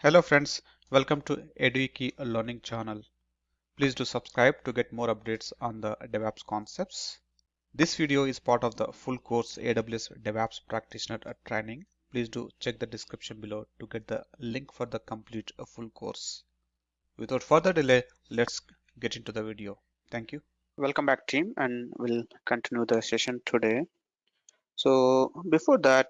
Hello friends, welcome to Edwiki Learning channel. Please do subscribe to get more updates on the DevOps concepts. This video is part of the full course AWS DevOps Practitioner training. Please do check the description below to get the link for the complete full course. Without further delay, let's get into the video. Thank you. Welcome back team, and we'll continue the session today. So before that,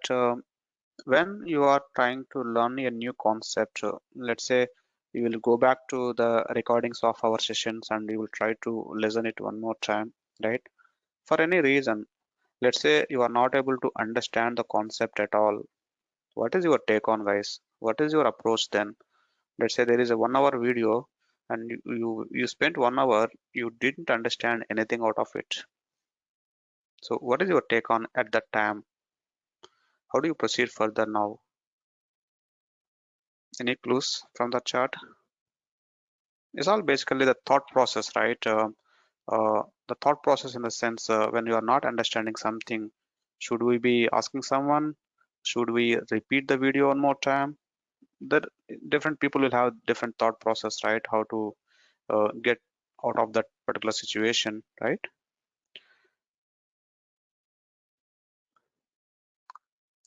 when you are trying to learn a new concept, let's say you will go back to the recordings of our sessions and you will try to listen it one more time, right? For any reason, let's say you are not able to understand the concept at all. What is your take on, guys? What is your approach then? Let's say there is a 1 hour video and you spent 1 hour, you didn't understand anything out of it. So what is your take on at that time? How do you proceed further now? Any clues from the chart? It's all basically the thought process, right? The thought process in the sense when you are not understanding something, should we be asking someone? Should we repeat the video one more time? That different people will have different thought process, right? How to get out of that particular situation, right?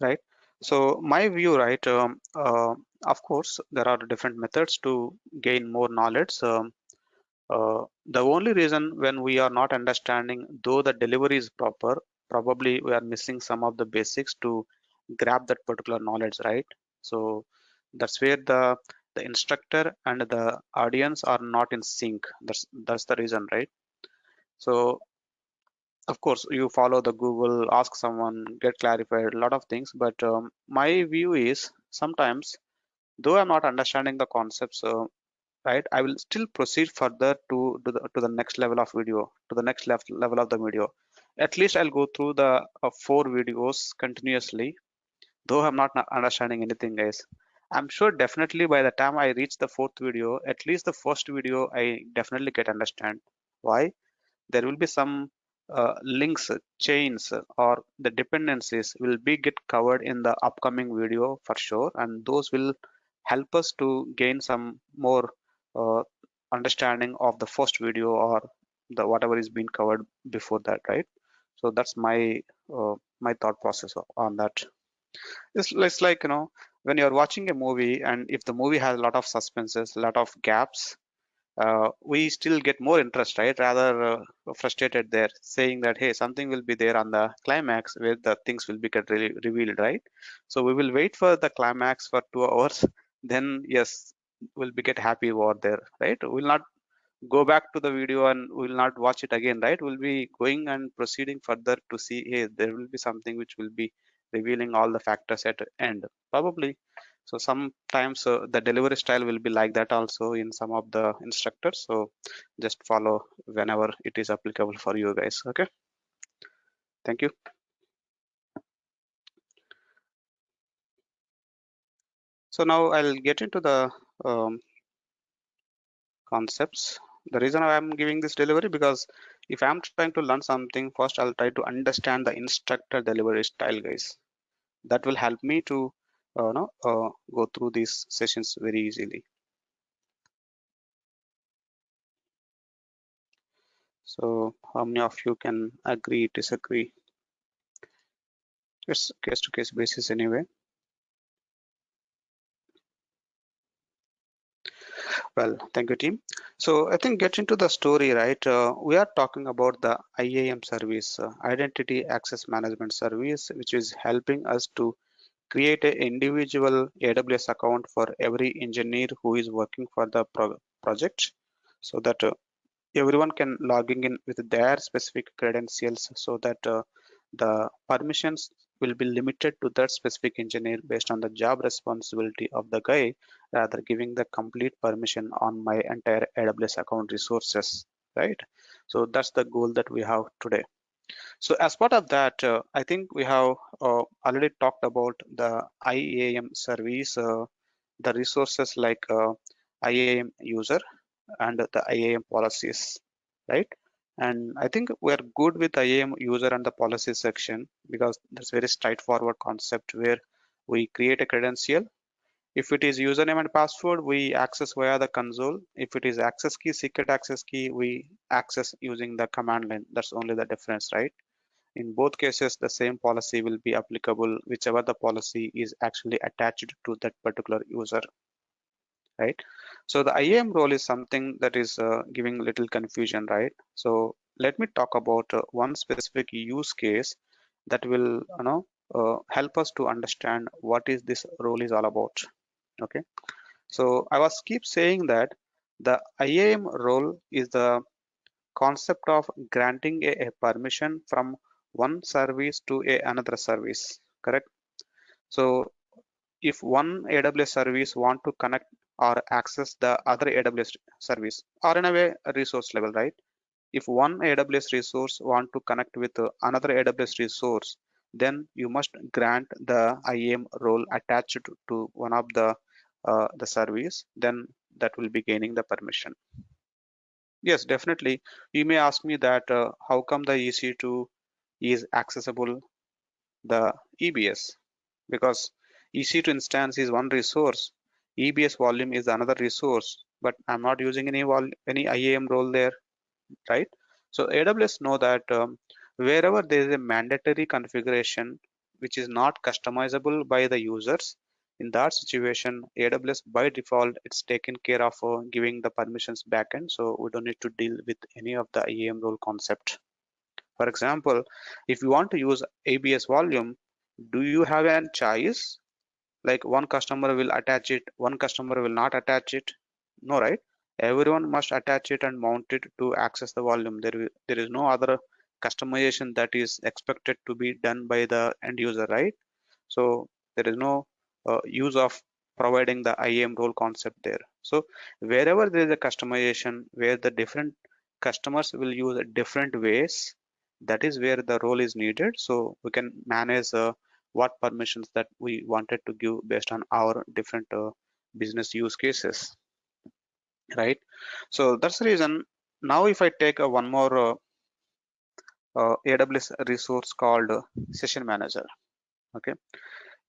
Right. So my view, right? Of course, there are different methods to gain more knowledge. The only reason when we are not understanding, though the delivery is proper, probably we are missing some of the basics to grab that particular knowledge, right? So that's where the instructor and the audience are not in sync. That's the reason, right? So of course you follow the Google, ask someone, get clarified, a lot of things. But my view is sometimes, though I'm not understanding the concepts, right, I will still proceed further to the next level of video, to the next level of the video. At least I'll go through the 4 videos continuously, though I'm not understanding anything, guys. I'm sure definitely by the time I reach the fourth video, at least the first video I definitely get understand. Why? There will be some links, chains, or the dependencies will be get covered in the upcoming video for sure, and those will help us to gain some more uh, understanding of the first video or the whatever is being covered before that, right? So that's my thought process on that. It's like, when you're watching a movie, and if the movie has a lot of suspenses, a lot of gaps, we still get more interest, right? Rather frustrated there, saying that, hey, something will be there on the climax where the things will be get really revealed, right? So we will wait for the climax for 2 hours, then yes, we'll be get happy over there, right? We'll not go back to the video and we'll not watch it again, right? We'll be going and proceeding further to see, hey, there will be something which will be revealing all the factors at the end, probably. So sometimes the delivery style will be like that also in some of the instructors. So just follow whenever it is applicable for you guys. Okay, thank you. So now I'll get into the um, concepts. The reason I'm giving this delivery, because if I'm trying to learn something, first I'll try to understand the instructor delivery style, guys. That will help me to go through these sessions very easily. So how many of you can agree, disagree? It's case to case basis anyway. Well, thank you, team. So I think get into the story, right? We are talking about the IAM service, Identity Access Management Service, which is helping us to create an individual AWS account for every engineer who is working for the project, so that everyone can logging in with their specific credentials, so that the permissions will be limited to that specific engineer based on the job responsibility of the guy, rather giving the complete permission on my entire AWS account resources, right? So that's the goal that we have today. So as part of that, I think we have already talked about the IAM service, the resources like IAM user and the IAM policies, right? And I think we're good with IAM user and the policy section, because that's very straightforward concept where we create a credential If it is username and password, we access via the console. If it is access key, secret access key, we access using the command line. That's only the difference, right? In both cases, the same policy will be applicable, whichever the policy is actually attached to that particular user, right? So the IAM role is something that is giving little confusion, right? So let me talk about one specific use case that will, help us to understand what is this role is all about. Okay. So I was keep saying that the IAM role is the concept of granting a permission from one service to another service, correct? So if one AWS service want to connect or access the other AWS service, or in a way a resource level, right? If one AWS resource want to connect with another AWS resource, then you must grant the IAM role attached to one of the service, then that will be gaining the permission. Yes, definitely. You may ask me that how come the EC2 is accessible the EBS? Because EC2 instance is one resource, EBS volume is another resource, but I'm not using any IAM role there, right? So AWS know that wherever there is a mandatory configuration which is not customizable by the users, in that situation, AWS by default it's taken care of giving the permissions backend, so we don't need to deal with any of the IAM role concept. For example, if you want to use ABS volume, do you have a choice? Like one customer will attach it, one customer will not attach it? No, right? Everyone must attach it and mount it to access the volume. There is no other customization that is expected to be done by the end user, right? So there is no use of providing the IAM role concept there. So wherever there is a customization where the different customers will use different ways, that is where the role is needed. So we can manage what permissions that we wanted to give based on our different business use cases, right? So that's the reason. Now if I take one more AWS resource called session manager. Okay,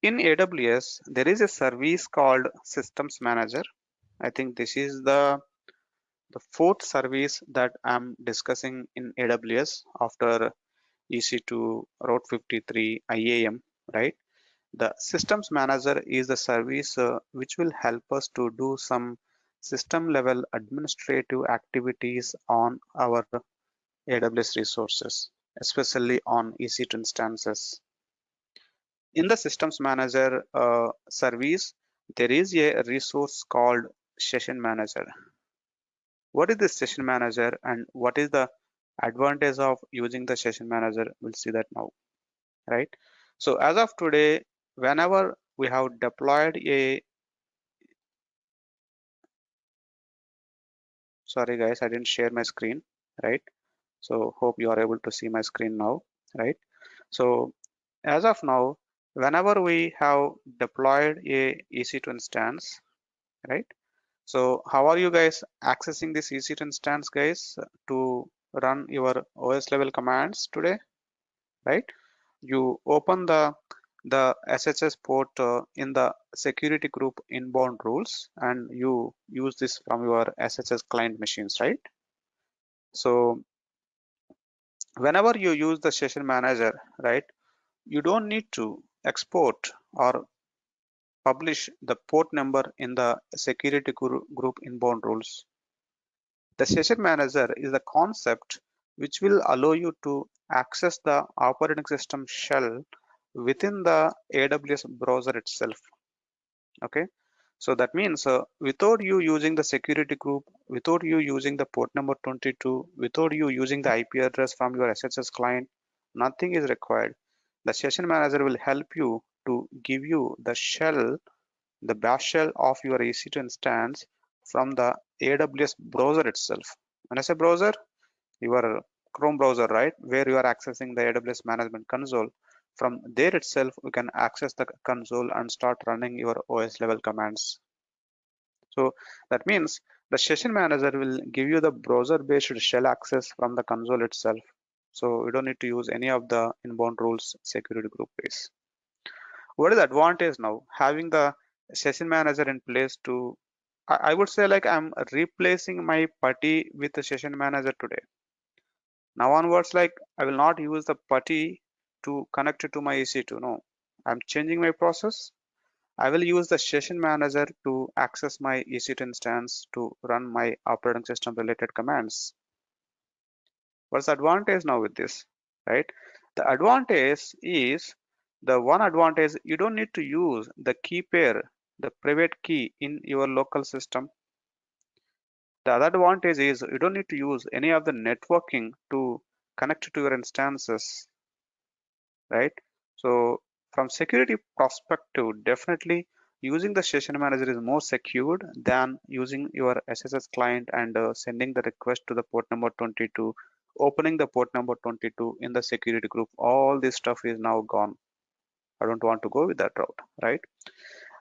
in AWS there is a service called systems manager. I think this is the fourth service that I'm discussing in AWS after EC2 Route 53 IAM, right? The systems manager is the service which will help us to do some system level administrative activities on our AWS resources, especially on EC2 instances. In the systems manager service, there is a resource called session manager. What is the session manager and what is the advantage of using the session manager? We'll see that now, right? So as of today, whenever we have deployed sorry guys, I didn't share my screen, right? So hope you are able to see my screen now, right? So as of now, whenever we have deployed a EC2 instance, right? So how are you guys accessing this EC2 instance, guys, to run your OS level commands today, right? You open the SSH port in the security group inbound rules, and you use this from your SSH client machines, right? So whenever you use the session manager, right, you don't need to export or publish the port number in the security group inbound rules. The session manager is the concept which will allow you to access the operating system shell within the AWS browser itself. Okay, so that means without you using the security group, without you using the port number 22, without you using the IP address from your SSH client, nothing is required. The session manager will help you to give you the shell, the bash shell of your EC2 instance from the AWS browser itself. When I say browser, your Chrome browser, right, where you are accessing the AWS management console. From there itself, we can access the console and start running your OS level commands. So that means the session manager will give you the browser based shell access from the console itself. So you don't need to use any of the inbound rules security group base. What is the advantage now? Having the session manager in place to, I would say like I'm replacing my putty with the session manager today. Now onwards, like I will not use the putty to connect it to my EC2. No, I'm changing my process. I will use the session manager to access my EC2 instance to run my operating system related commands. What's the advantage now with this, right? The advantage is, the one advantage, you don't need to use the key pair, the private key in your local system. The other advantage is you don't need to use any of the networking to connect to your instances, right? So from security perspective, definitely using the session manager is more secured than using your SSH client and sending the request to the port number 22, opening the port number 22 in the security group. All this stuff is now gone. I don't want to go with that route, right?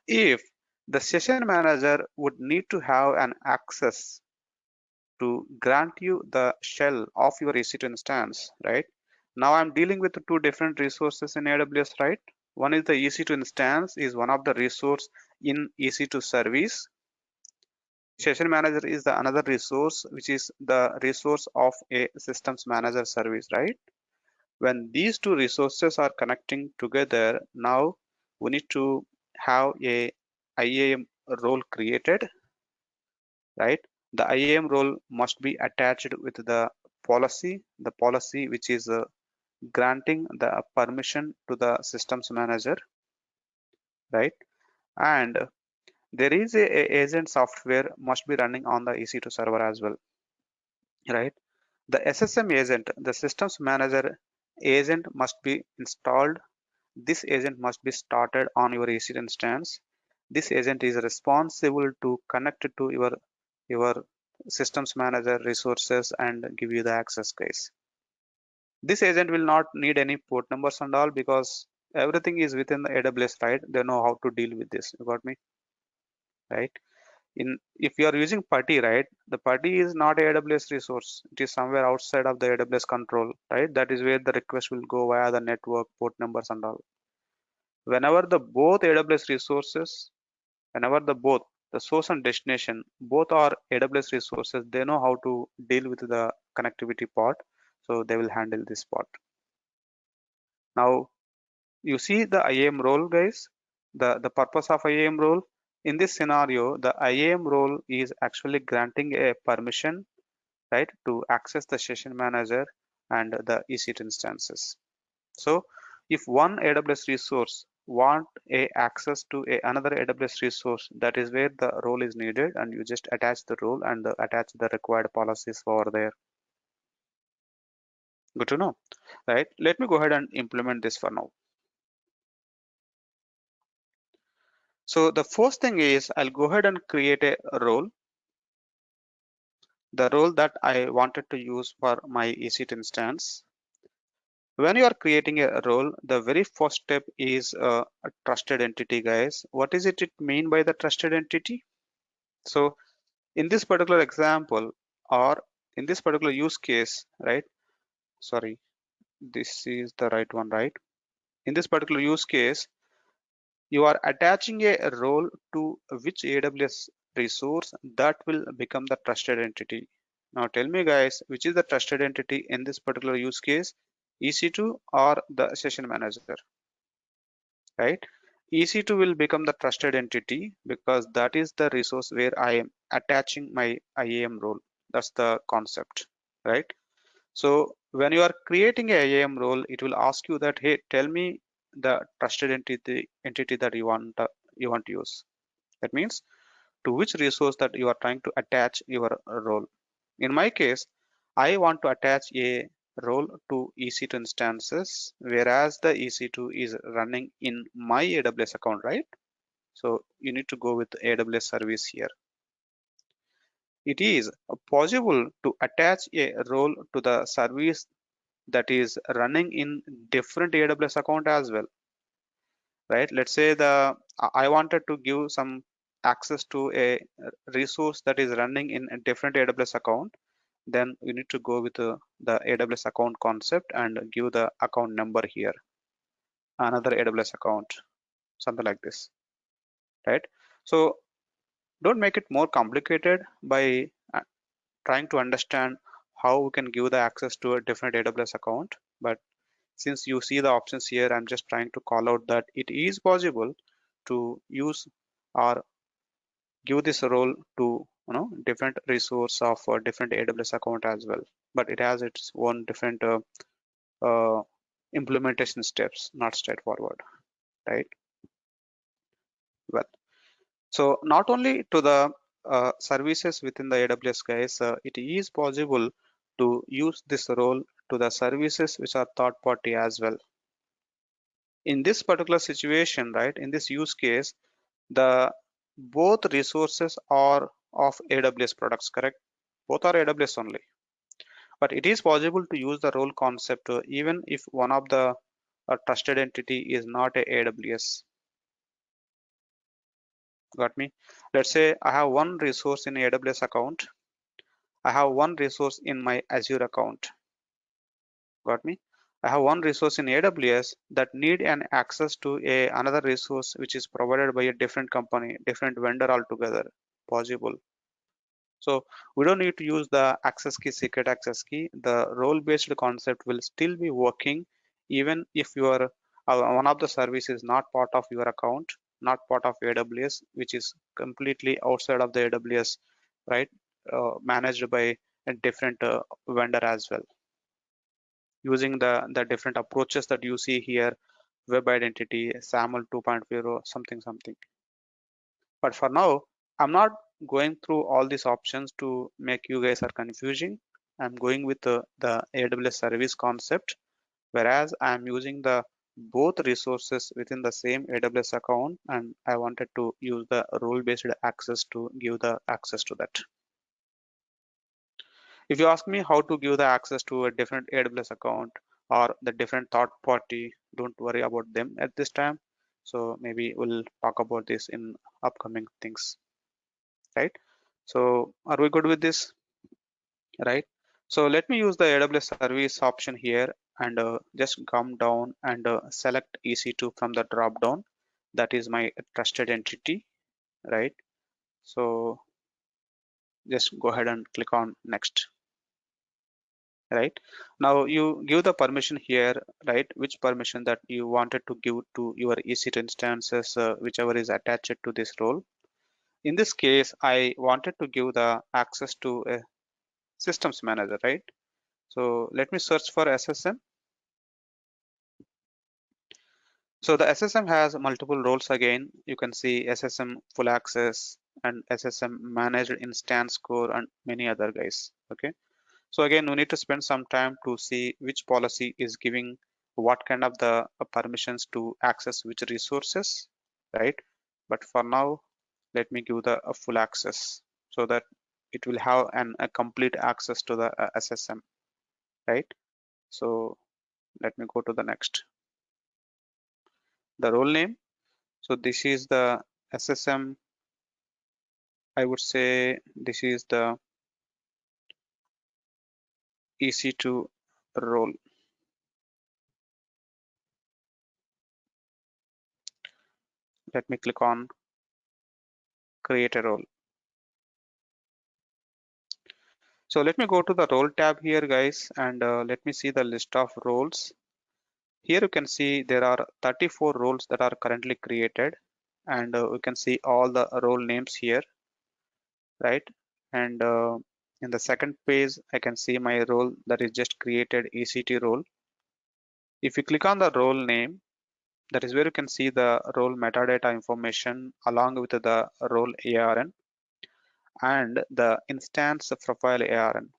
If the session manager would need to have an access to grant you the shell of your EC2 instance, right? Now I'm dealing with two different resources in AWS, right? One is the EC2 instance is one of the resource in EC2 service. Session manager is the another resource, which is the resource of a systems manager service, right? When these two resources are connecting together, now we need to have a IAM role created, right? The IAM role must be attached with the policy which is granting the permission to the systems manager, right? And there is a agent software must be running on the EC2 server as well, right? The SSM agent, the systems manager agent must be installed. This agent must be started on your EC2 instance. This agent is responsible to connect to your systems manager resources and give you the access keys. This agent will not need any port numbers and all because everything is within the AWS, right? They know how to deal with this. You got me, right? In if you are using putty, right? The putty is not a AWS resource. It is somewhere outside of the AWS control, right? That is where the request will go via the network, port numbers and all. Whenever the both AWS resources, whenever the source and destination both are AWS resources, they know how to deal with the connectivity part, so they will handle this part. Now you see the IAM role, guys. The purpose of IAM role in this scenario, the IAM role is actually granting a permission, right, to access the session manager and the EC2 instances. So if one AWS resource want a access to another AWS resource, that is where the role is needed, and you just attach the role and attach the required policies over there. Good to know, right? Let me go ahead and implement this for now. So the first thing is I'll go ahead and create a role, the role that I wanted to use for my EC2 instance. When you are creating a role, the very first step is a trusted entity, guys. What is it mean by the trusted entity? So in this particular example, or in this particular use case, right? Sorry, this is the right one, right? In this particular use case, you are attaching a role to which AWS resource that will become the trusted entity. Now tell me, guys, which is the trusted entity in this particular use case, EC2 or the session manager, right? EC2 will become the trusted entity because that is the resource where I am attaching my IAM role. That's the concept, right? So when you are creating a IAM role, it will ask you that, hey, tell me the trusted entity that you want to use. That means to which resource that you are trying to attach your role. In my case, I want to attach a role to EC2 instances, whereas the EC2 is running in my AWS account, right? So you need to go with AWS service here. It is possible to attach a role to the service that is running in different AWS account as well, right? Let's say I wanted to give some access to a resource that is running in a different AWS account. Then you need to go with the AWS account concept and give the account number here, another AWS account, something like this, right? So don't make it more complicated by trying to understand how we can give the access to a different AWS account. But since you see the options here, I'm just trying to call out that it is possible to use or give this role to different resource of a different AWS account as well. But it has its own different uh, implementation steps, not straightforward, right? Well, so not only to the services within the AWS guys, it is possible to use this role to the services which are third party as well. In this particular situation, right, in this use case, the both resources are of AWS products, correct? Both are AWS only. But it is possible to use the role concept even if one of the trusted entity is not a AWS. Got me? Let's say I have one resource in AWS account. I have one resource in my Azure account. Got me? I have one resource in AWS that need an access to another resource which is provided by a different company, different vendor altogether. Possible. So we don't need to use the access key, secret access key. The role-based concept will still be working even if your one of the service is not part of your account, not part of AWS, which is completely outside of the AWS, right? Managed by a different vendor as well, using the different approaches that you see here, web identity, SAML 2.0, something. But for now, I'm not going through all these options to make you guys are confusing. I'm going with the AWS service concept, whereas I'm using the both resources within the same AWS account, and I wanted to use the role-based access to give the access to that. If you ask me how to give the access to a different AWS account or the different third party, don't worry about them at this time. So maybe we'll talk about this in upcoming things, right? So are we good with this, right? So let me use the AWS service option here and just come down and select EC2 from the drop down. That is my trusted entity, right? So just go ahead and click on next, right? Now you give the permission here, right? Which permission that you wanted to give to your EC2 instances, whichever is attached to this role. In this case, I wanted to give the access to a systems manager, right? So let me search for SSM. So the SSM has multiple roles again. You can see SSM full access and SSM managed instance core and many other guys. Okay. So again, we need to spend some time to see which policy is giving what kind of the permissions to access which resources, right? But for now, let me give the full access so that it will have a complete access to the SSM, right? So let me go to the next. The role name. So this is the SSM. I would say this is the EC2 role. Let me click on create a role. So let me go to the role tab here, guys, and let me see the list of roles. Here you can see there are 34 roles that are currently created, and we can see all the role names here, right? And in the second page, I can see my role that is just created EC2 role. If you click on the role name, that is where you can see the role metadata information along with the role ARN and the instance profile ARN.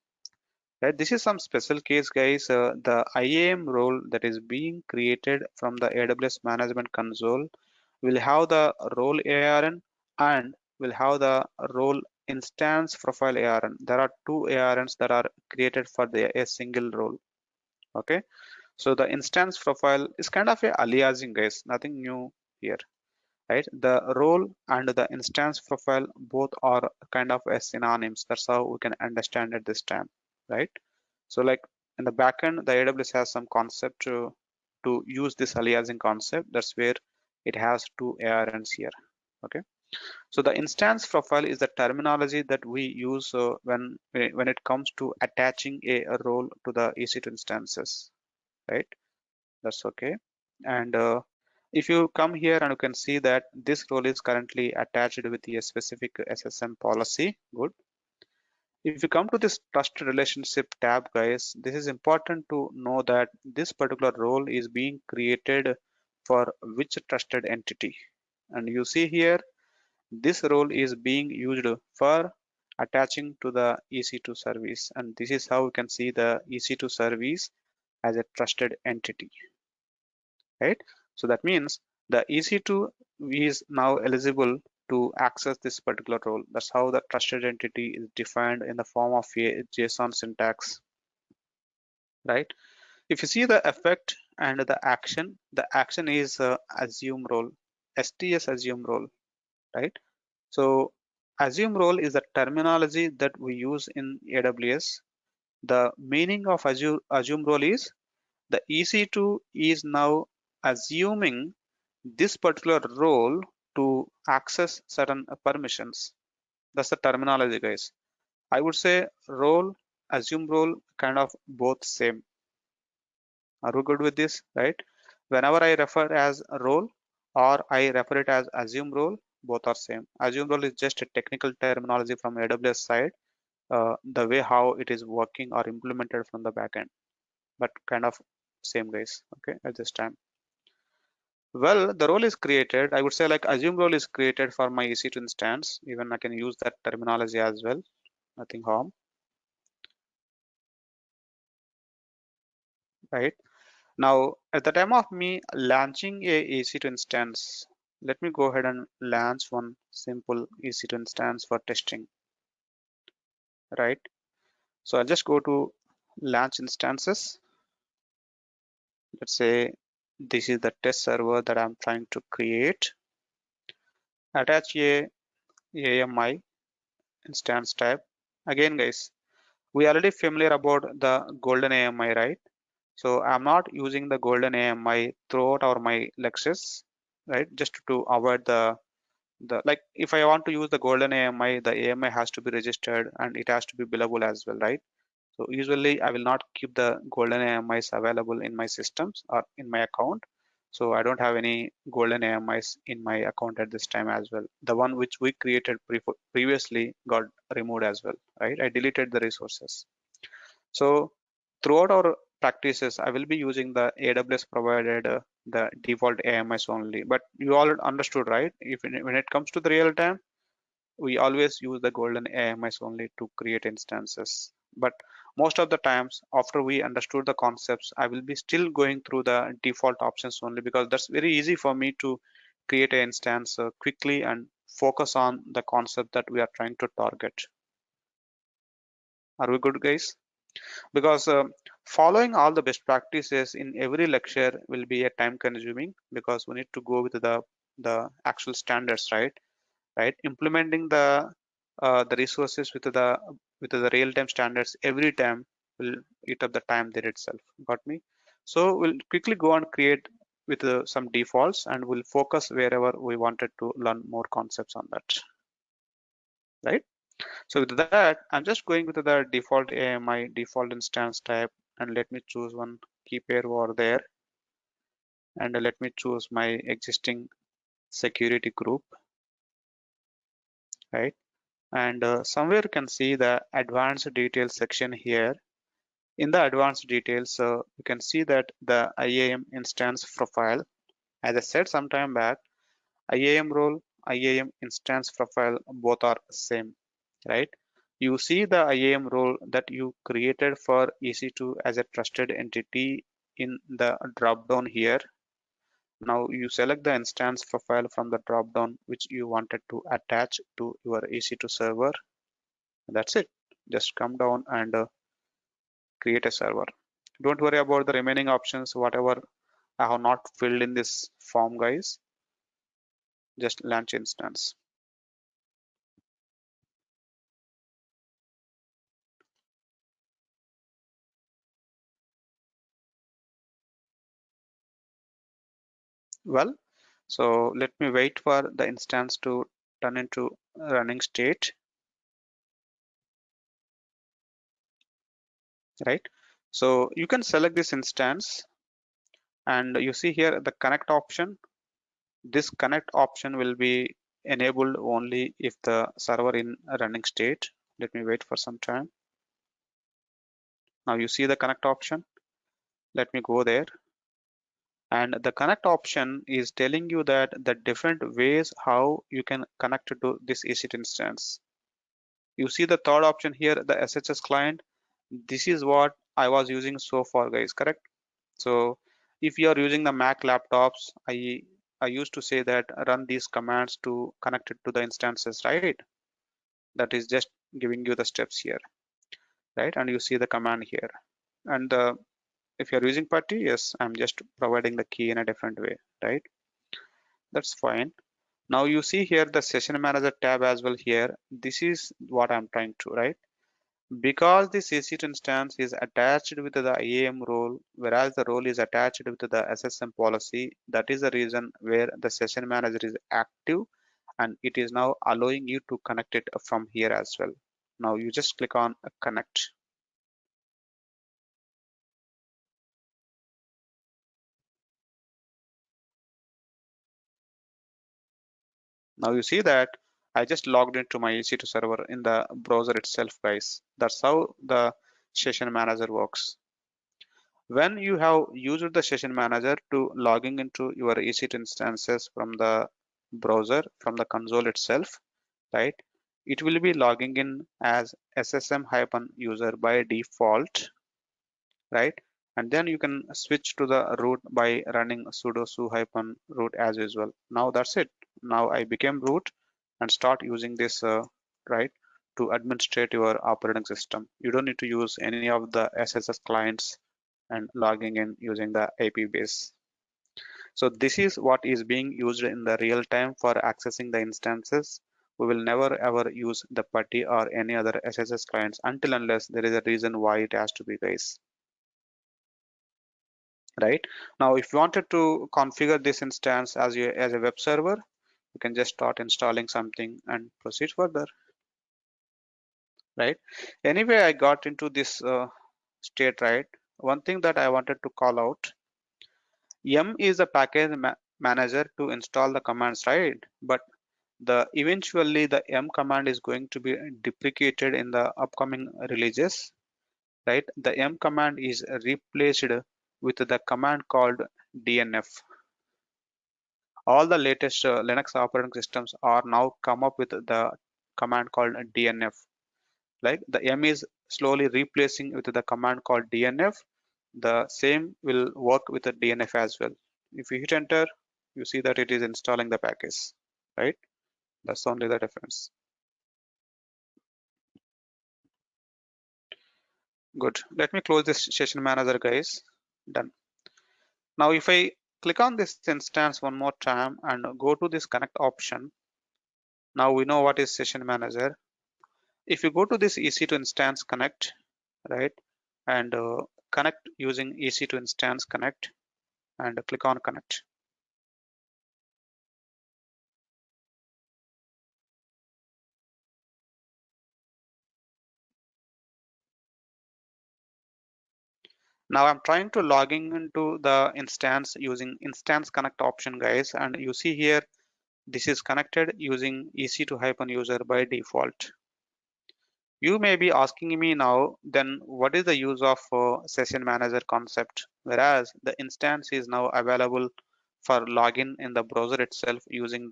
Right, this is some special case, guys. The IAM role that is being created from the AWS Management Console will have the role ARN and will have the role instance profile ARN. There are two ARNs that are created for a single role. Okay, so the instance profile is kind of a aliasing, guys. Nothing new here, right? The role and the instance profile both are kind of a synonyms. That's how we can understand at this time, right? So like in the backend, the AWS has some concept to use this aliasing concept. That's where it has two ARNs here. Okay. So the instance profile is the terminology that we use when it comes to attaching a role to the EC2 instances, right? That's okay. And if you come here and you can see that this role is currently attached with a specific SSM policy. Good. If you come to this trust relationship tab, guys, this is important to know that this particular role is being created for which trusted entity. And you see here, this role is being used for attaching to the EC2 service. And this is how we can see the EC2 service as a trusted entity, right? So that means the EC2 is now eligible to access this particular role. That's how the trusted entity is defined in the form of a JSON syntax, right? If you see the effect and the action is assume role, STS assume role, right? So assume role is the terminology that we use in AWS. The meaning of assume role is the EC2 is now assuming this particular role to access certain permissions. That's the terminology, guys. I would say role, assume role, kind of both same. Are we good with this, right? Whenever I refer as a role or I refer it as assume role, both are same. Assume role is just a technical terminology from AWS side, the way how it is working or implemented from the backend, but kind of same, guys. Okay, at this time. Well, the role is created. I would say like assume role is created for my EC2 instance. Even I can use that terminology as well. Nothing harm, right? Now, at the time of me launching a EC2 instance, let me go ahead and launch one simple EC2 instance for testing, right? So I'll just go to launch instances. Let's say this is the test server that I'm trying to create. Attach a AMI instance type. Again, guys, we already familiar about the golden AMI, right? So I'm not using the golden AMI throughout our my lectures, right? Just to avoid the like if I want to use the golden AMI, the AMI has to be registered and it has to be billable as well, right? So usually I will not keep the golden AMIs available in my systems or in my account. So I don't have any golden AMIs in my account at this time as well. The one which we created previously got removed as well, right? I deleted the resources. So throughout our practices, I will be using the AWS provided the default AMIs only. But you all understood, right? If when it comes to the real time, we always use the golden AMIs only to create instances. But most of the times, after we understood the concepts, I will be still going through the default options only because that's very easy for me to create an instance quickly and focus on the concept that we are trying to target. Are we good, guys? Because following all the best practices in every lecture will be a time consuming because we need to go with the actual standards, right, implementing the resources with the real-time standards every time will eat up the time there itself. Got me? So we'll quickly go and create with some defaults and we'll focus wherever we wanted to learn more concepts on that, right? So with that, I'm just going with the default AMI default instance type and let me choose one key pair over there and let me choose my existing security group, right? And somewhere you can see the advanced details section here. In the advanced details, you can see that the IAM instance profile, as I said some time back, IAM role, IAM instance profile, both are same, right? You see the IAM role that you created for EC2 as a trusted entity in the drop down here. Now you select the instance profile from the drop down which you wanted to attach to your EC2 server. That's it. Just come down and create a server. Don't worry about the remaining options, whatever I have not filled in this form, guys. Just launch instance. Well, so let me wait for the instance to turn into running state, right? So you can select this instance, and you see here the connect option. This connect option will be enabled only if the server in a running state. Let me wait for some time. Now you see the connect option. Let me go there. And the connect option is telling you that the different ways how you can connect to this EC2 instance. You see the third option here, the SSH client. This is what I was using so far, guys, correct? So if you are using the Mac laptops, I used to say that run these commands to connect it to the instances, right? That is just giving you the steps here, right? And you see the command here. And if you're using putty, yes, I'm just providing the key in a different way, right? That's fine. Now you see here the session manager tab as well here. This is what I'm trying to, right? Because this EC2 instance is attached with the IAM role, whereas the role is attached with the SSM policy, that is the reason where the session manager is active, and it is now allowing you to connect it from here as well. Now you just click on connect. Now you see that I just logged into my EC2 server in the browser itself, guys. That's how the session manager works. When you have used the session manager to logging into your EC2 instances from the browser, from the console itself, right? It will be logging in as SSM-user by default, right? And then you can switch to the root by running sudo su-root as usual. Now that's it. Now I became root and start using this, right, to administrate your operating system. You don't need to use any of the SSS clients and logging in using the IP base. So this is what is being used in the real time for accessing the instances. We will never ever use the putty or any other SSS clients until unless there is a reason why it has to be, guys. Right? Now, if you wanted to configure this instance as a web server, you can just start installing something and proceed further. Right? Anyway, I got into this state, right? One thing that I wanted to call out, yum is a package manager to install the commands, right? But the eventually the yum command is going to be deprecated in the upcoming releases, right? The yum command is replaced with the command called dnf. All the latest Linux operating systems are now come up with the command called dnf. Like the yum is slowly replacing with the command called dnf. The same will work with the dnf as well. If you hit enter, you see that it is installing the package, right? That's only the difference. Good. Let me close this session manager, guys. Done. Now, if I click on this instance one more time and go to this connect option, now we know what is session manager. If you go to this EC2 instance connect, right, and connect using EC2 instance connect and click on connect. Now I'm trying to logging into the instance using instance connect option, guys, and you see here this is connected using EC2-user by default. You may be asking me now, then what is the use of session manager concept? Whereas the instance is now available for login in the browser itself using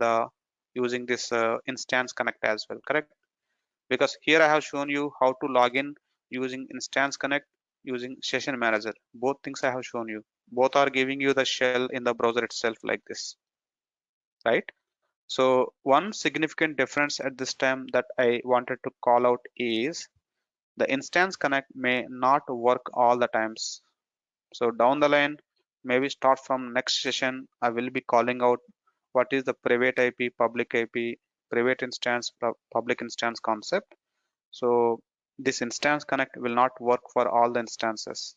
this instance connect as well, correct? Because here I have shown you how to log in using instance connect using session manager. Both things I have shown you. Both are giving you the shell in the browser itself like this, right? So one significant difference at this time that I wanted to call out is the instance connect may not work all the times. So down the line, maybe start from next session, I will be calling out what is the private IP, public IP, private instance, public instance concept. So this instance connect will not work for all the instances,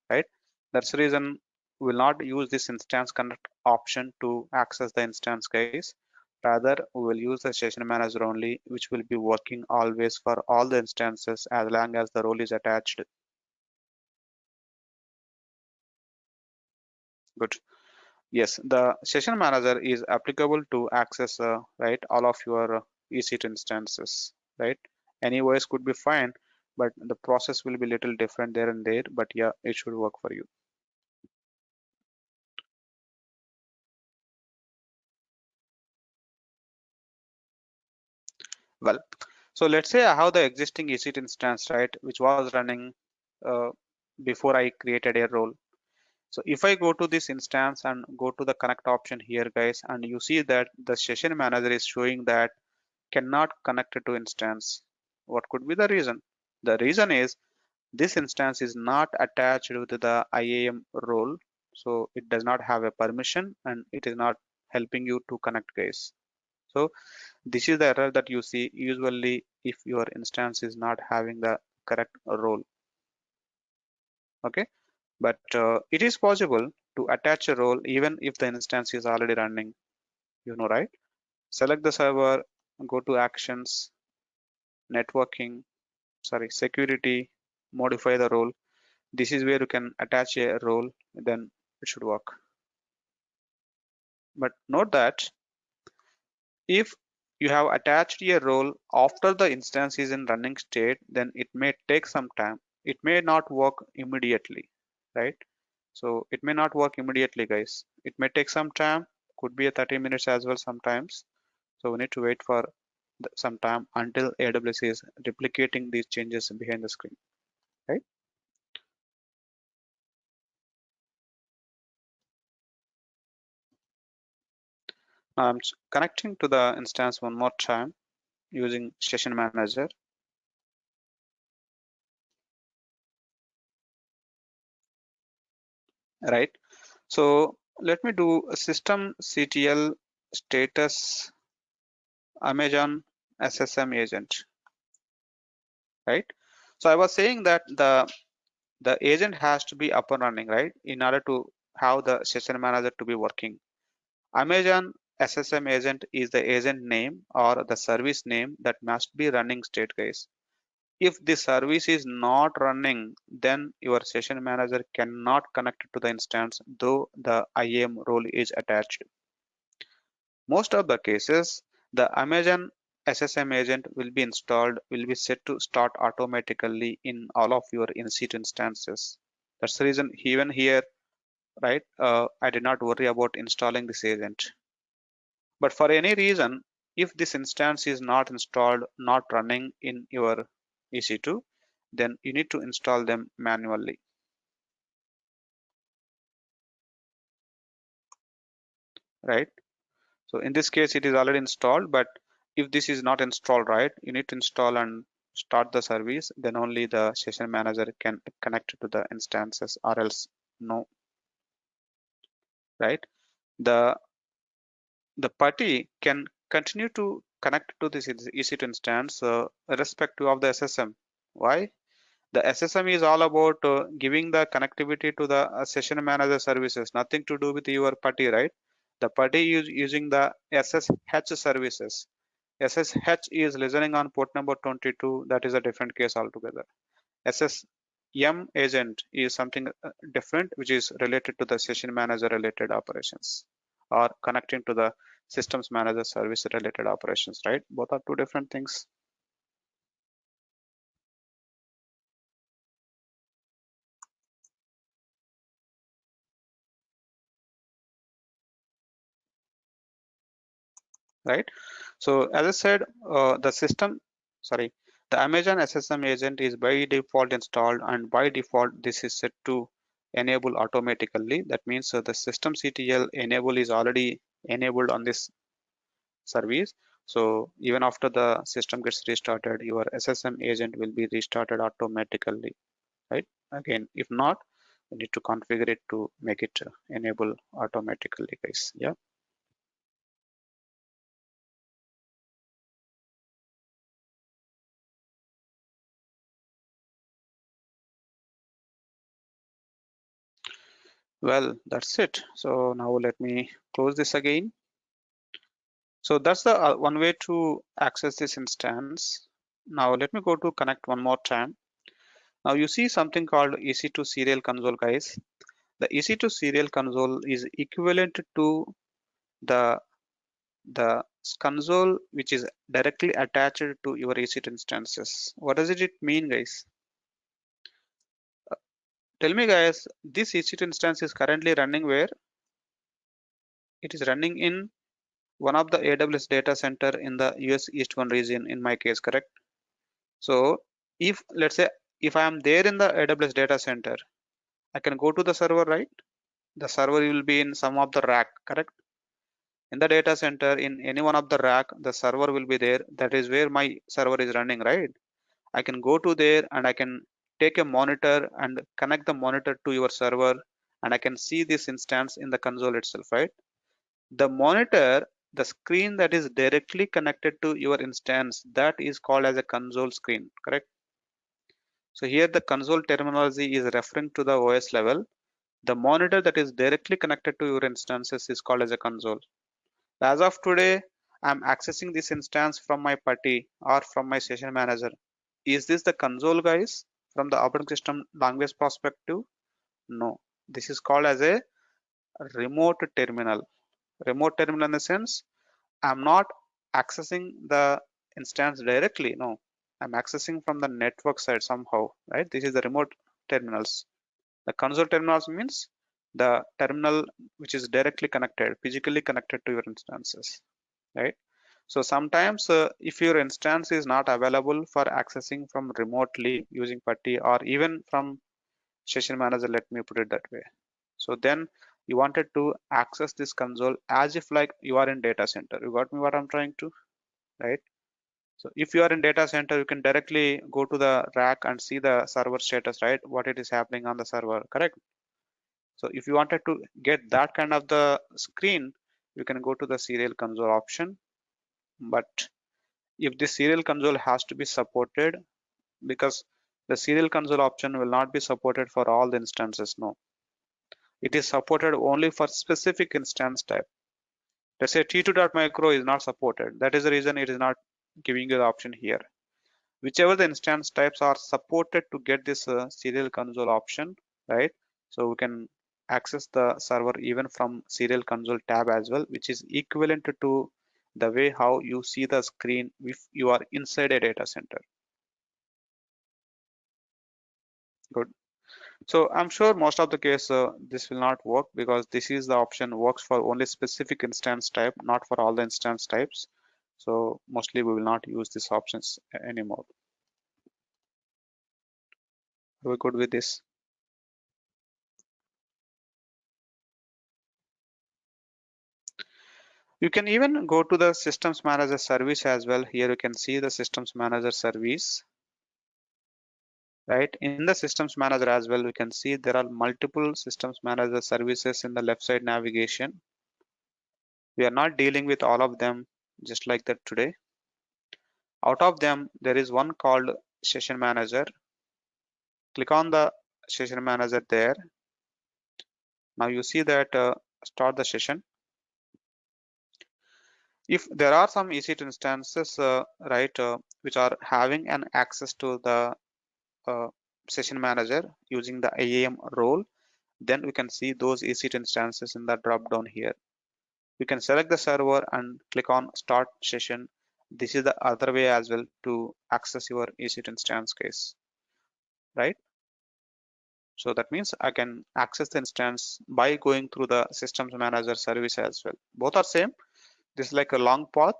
right? That's the reason we'll not use this instance connect option to access the instance, guys. Rather, we will use the session manager only, which will be working always for all the instances as long as the role is attached. Good. Yes, the session manager is applicable to access right all of your EC2 instances, right? Any OS could be fine, but the process will be little different there and there. But yeah, it should work for you. Well, so let's say I have the existing EC2 instance, right, which was running uh, before I created a role. So if I go to this instance and go to the connect option here, guys, and you see that the session manager is showing that cannot connect to instance. What could be the reason? The reason is this instance is not attached with the IAM role, so it does not have a permission and it is not helping you to connect, guys. So this is the error that you see usually if your instance is not having the correct role. Okay, but it is possible to attach a role even if the instance is already running, right? Select the server, go to actions, networking, sorry, security, modify the role. This is where you can attach a role, then it should work. But note that if you have attached a role after the instance is in running state, then it may take some time. It may not work immediately, right? So it may not work immediately, guys. It may take some time, could be a 30 minutes as well sometimes. So we need to wait for some time until AWS is replicating these changes behind the screen, right? I'm connecting to the instance one more time using session manager, right? So let me do a system CTL status Amazon SSM agent, right? So I was saying that the agent has to be up and running, right? In order to have the session manager to be working. Amazon SSM agent is the agent name or the service name that must be running state, guys. If the service is not running, then your session manager cannot connect to the instance, though the IAM role is attached. Most of the cases, the Amazon SSM agent will be set to start automatically in all of your in-seat instances. That's the reason even here, right, I did not worry about installing this agent. But for any reason, if this instance is not installed, not running in your EC2, then you need to install them manually, right? So in this case, it is already installed, but if this is not installed, right, you need to install and start the service, then only the session manager can connect to the instances or else no, right? The the party can continue to connect to this EC2 instance irrespective of the SSM. Why? The SSM is all about giving the connectivity to the session manager services, nothing to do with your party, right? The party is using the SSH services. SSH is listening on port number 22. That is a different case altogether. SSM agent is something different, which is related to the session manager related operations or connecting to the systems manager service related operations, right? Both are two different things. Right? So as I said, the Amazon SSM agent is by default installed, and by default this is set to enable automatically. That means the system CTL enable is already enabled on this service. So even after the system gets restarted, your SSM agent will be restarted automatically, right? Again, if not, you need to configure it to make it enable automatically, guys. Yeah. Well, that's it. So now let me close this again. So that's the one way to access this instance. Now let me go to connect one more time. Now you see something called EC2 serial console, guys. The EC2 serial console is equivalent to the the console which is directly attached to your EC2 instances. What does it mean, guys? Tell me, guys, this EC2 instance is currently running where? It is running in one of the AWS data center in the US East 1 region in my case, correct? So if let's say if I am there in the AWS data center, I can go to the server, right? The server will be in some of the rack, correct? In the data center, in any one of the rack, the server will be there. That is where my server is running, right? I can go to there and I can take a monitor and connect the monitor to your server, and I can see this instance in the console itself, right? The monitor, the screen that is directly connected to your instance, that is called as a console screen, correct? So here the console terminology is referring to the OS level. The monitor that is directly connected to your instances is called as a console. As of today, I'm accessing this instance from my PuTTY or from my session manager. Is this the console, guys, from the operating system language perspective? No. This is called as a remote terminal. Remote terminal in the sense, I'm not accessing the instance directly. No, I'm accessing from the network side somehow, right? This is the remote terminals. The console terminals means the terminal which is directly connected, physically connected to your instances, right? So sometimes if your instance is not available for accessing from remotely using PuTTY or even from session manager, let me put it that way. So then you wanted to access this console as if like you are in data center. You got me what I'm trying to, right? So if you are in data center, you can directly go to the rack and see the server status, right? What it is happening on the server, correct? So if you wanted to get that kind of the screen, you can go to the serial console option. But if the serial console has to be supported, because the serial console option will not be supported for all the instances, no. It is supported only for specific instance type. Let's say T2.micro is not supported. That is the reason it is not giving you the option here. Whichever the instance types are supported to get this serial console option, right? So we can access the server even from serial console tab as well, which is equivalent to the way how you see the screen if you are inside a data center. Good. So I'm sure most of the case this will not work because this is the option works for only specific instance type, not for all the instance types. So mostly we will not use these options anymore. Are we good with this? You can even go to the systems manager service as well. Here you can see the systems manager service, right? In the systems manager as well, we can see there are multiple systems manager services in the left side navigation. We are not dealing with all of them just like that today. Out of them, there is one called session manager. Click on the session manager there. Now you see that start the session. If there are some EC2 instances, right, which are having an access to the uh, session manager using the IAM role, then we can see those EC2 instances in the drop down here. You can select the server and click on start session. This is the other way as well to access your EC2 instance case, right? So that means I can access the instance by going through the systems manager service as well. Both are same. This is like a long path,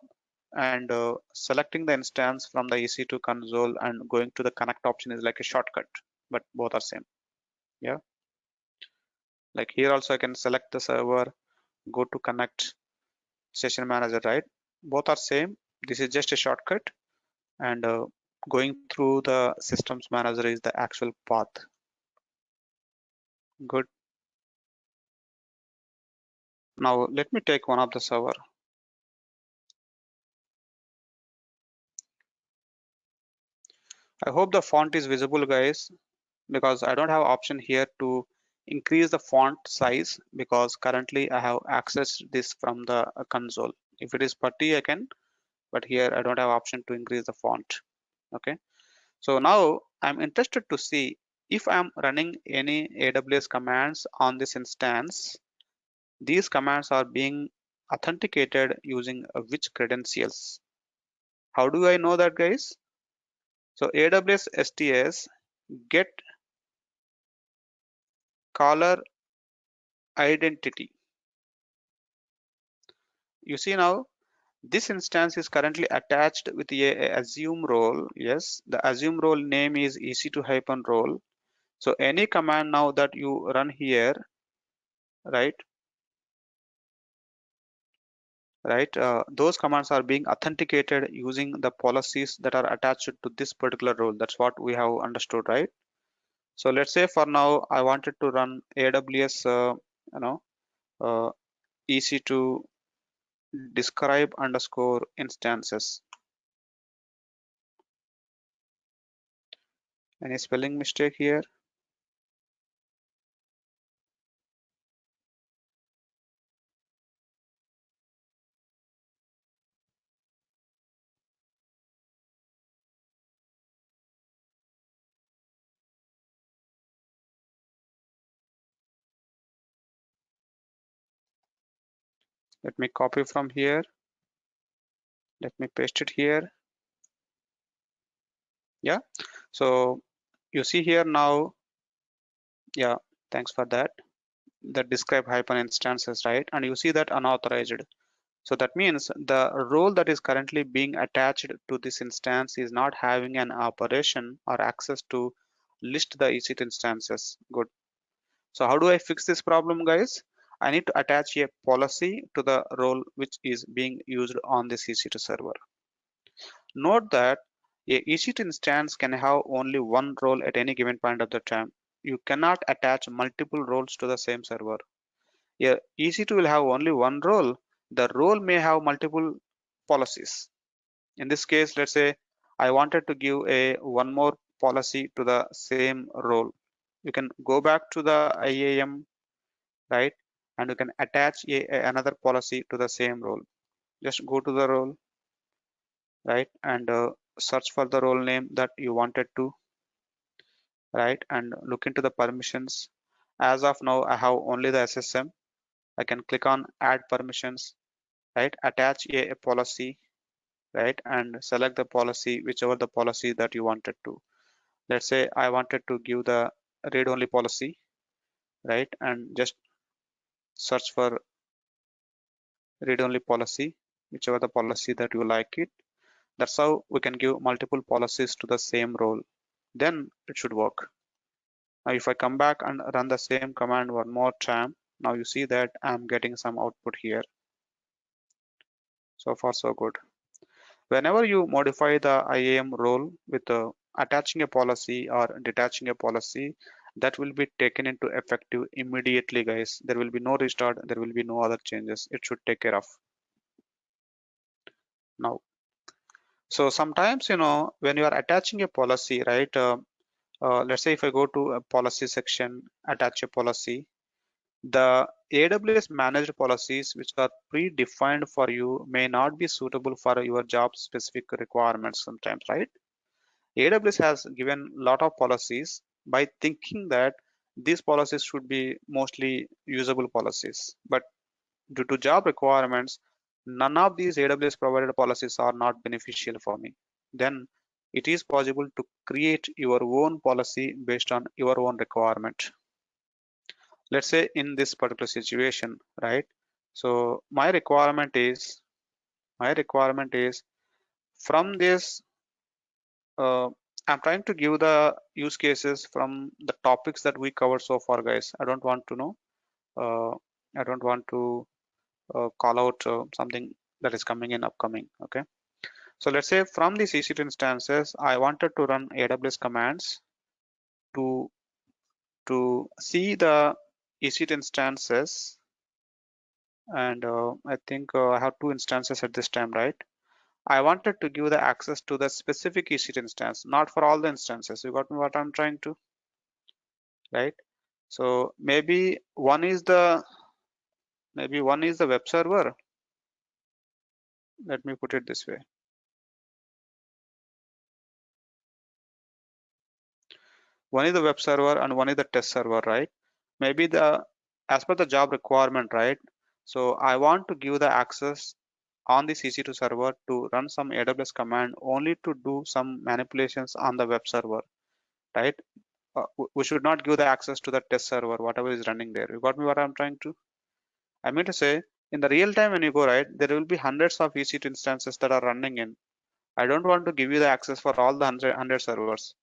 and selecting the instance from the EC2 console and going to the connect option is like a shortcut, but both are same. Yeah. Like here also I can select the server, go to connect session manager, right? Both are same. This is just a shortcut, and going through the systems manager is the actual path. Good. Now let me take one of the server. I hope the font is visible, guys, because I don't have option here to increase the font size because currently I have accessed this from the console. If it is putty, I can, but here I don't have option to increase the font. Okay. So now I'm interested to see if I'm running any AWS commands on this instance, these commands are being authenticated using which credentials. How do I know that, guys? So AWS STS get caller identity. You see now this instance is currently attached with a assume role. Yes, the assume role name is EC2-role. So any command now that you run here, right? Those commands are being authenticated using the policies that are attached to this particular role. That's what we have understood, right? So let's say for now I wanted to run AWS, you know, uh, EC2 describe underscore instances. Any spelling mistake here? Let me copy from here. Let me paste it here. Yeah. So you see here now. Yeah. Thanks for that. The describe hyphen instances, right? And you see that unauthorized. So that means the role that is currently being attached to this instance is not having an operation or access to list the EC2 instances. Good. So how do I fix this problem, guys? I need to attach a policy to the role which is being used on this EC2 server. Note that a EC2 instance can have only one role at any given point of the time. You cannot attach multiple roles to the same server. A EC2 will have only one role. The role may have multiple policies. In this case, let's say I wanted to give a one more policy to the same role. You can go back to the IAM, right? And you can attach another policy to the same role. Just go to the role, right? And search for the role name that you wanted to, right? And look into the permissions. As of now, I have only the SSM. I can click on add permissions, right? Attach a policy, right? And select the policy, whichever the policy that you wanted to. Let's say I wanted to give the read only policy, right? And just search for read only policy, whichever the policy that you like it. That's how we can give multiple policies to the same role. Then it should work. Now if I come back and run the same command one more time, now you see that I'm getting some output here. So far so good. Whenever you modify the IAM role with attaching a policy or detaching a policy, that will be taken into effective immediately, guys. There will be no restart, there will be no other changes. It should take care of now. So sometimes, when you are attaching a policy, right? Let's say if I go to a policy section, attach a policy, the AWS managed policies which are predefined for you may not be suitable for your job specific requirements sometimes, right? AWS has given a lot of policies by thinking that these policies should be mostly usable policies. But due to job requirements, none of these AWS provided policies are not beneficial for me. Then it is possible to create your own policy based on your own requirement. Let's say in this particular situation, right? So my requirement is from this I'm trying to give the use cases from the topics that we covered so far, guys. I don't want to know. Uh, I don't want to call out something that is coming in upcoming. Okay. So let's say from these EC2 instances, I wanted to run AWS commands to see the EC2 instances, and I think I have two instances at this time, right? I wanted to give the access to the specific EC2 instance, not for all the instances. You got me what I'm trying to, right? So maybe one is the web server, Let me put it this way. One is the web server and one is the test server, right? Maybe as per the job requirement, right? So I want to give the access on the EC2 server to run some AWS command only to do some manipulations on the web server, right? We should not give the access to the test server, whatever is running there. You got me what I'm trying to? I mean to say, in the real time when you go, right, there will be hundreds of EC2 instances that are running in. I don't want to give you the access for all the 100 servers.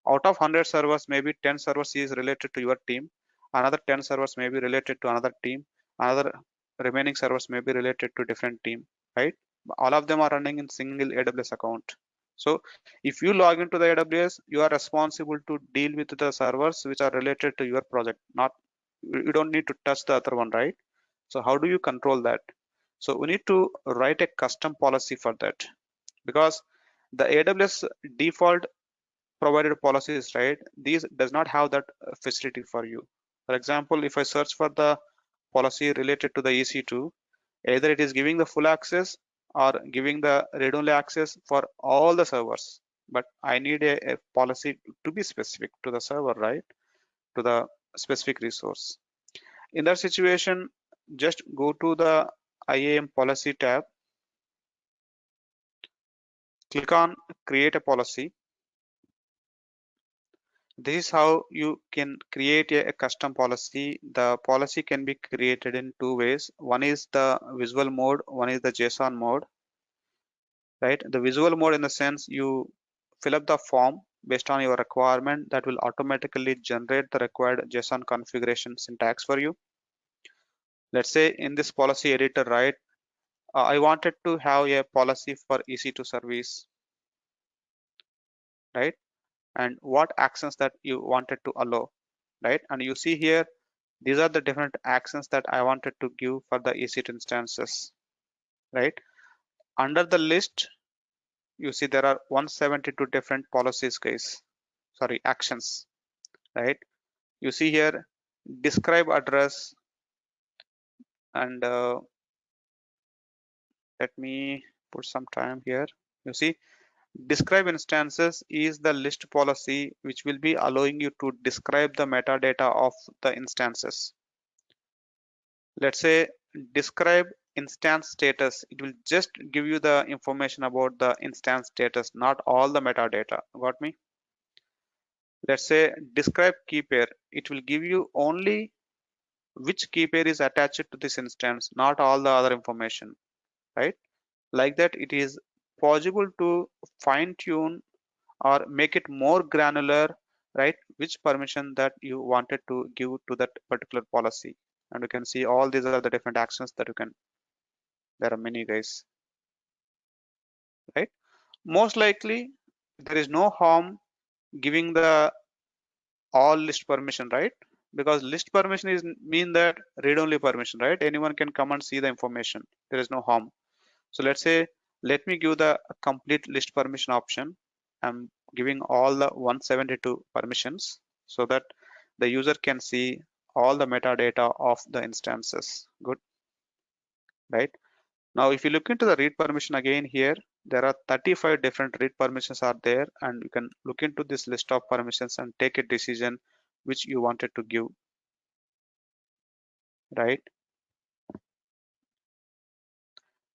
Out of 100 servers, maybe 10 servers is related to your team. Another 10 servers may be related to another team. Another remaining servers may be related to different team, right? All of them are running in single AWS account. So if you log into the AWS, you are responsible to deal with the servers which are related to your project. Not you don't need to touch the other one, right? So how do you control that? So we need to write a custom policy for that, because the AWS default provided policies, right? These does not have that facility for you. For example, if I search for the policy related to the EC2, either it is giving the full access or giving the read-only access for all the servers. But I need a policy to be specific to the server, right? To the specific resource. In that situation, just go to the IAM policy tab, click on create a policy. This is how you can create a custom policy. The policy can be created in two ways. One is the visual mode, one is the JSON mode, right? The visual mode in the sense you fill up the form based on your requirement that will automatically generate the required JSON configuration syntax for you. Let's say in this policy editor, right? I wanted to have a policy for EC2 service, right? And what actions that you wanted to allow, right? And you see here, these are the different actions that I wanted to give for the EC2 instances, right? Under the list, you see there are 172 different policies, guys. Sorry, actions, right? You see here, describe address, and let me put some time here. You see, describe instances is the list policy which will be allowing you to describe the metadata of the instances. Let's say describe instance status. It will just give you the information about the instance status, not all the metadata. Got me? Let's say describe key pair. It will give you only which key pair is attached to this instance, not all the other information, right? Like that, it is possible to fine tune or make it more granular, right? Which permission that you wanted to give to that particular policy. And you can see all these are the different actions that you can, there are many, guys, right? Most likely there is no harm giving the all list permission, right? Because list permission is mean that read only permission, right? Anyone can come and see the information. There is no harm. So let's say, let me give the complete list permission option. I'm giving all the 172 permissions so that the user can see all the metadata of the instances. Good, right? Now, if you look into the read permission again here, there are 35 different read permissions are there, and you can look into this list of permissions and take a decision which you wanted to give, right?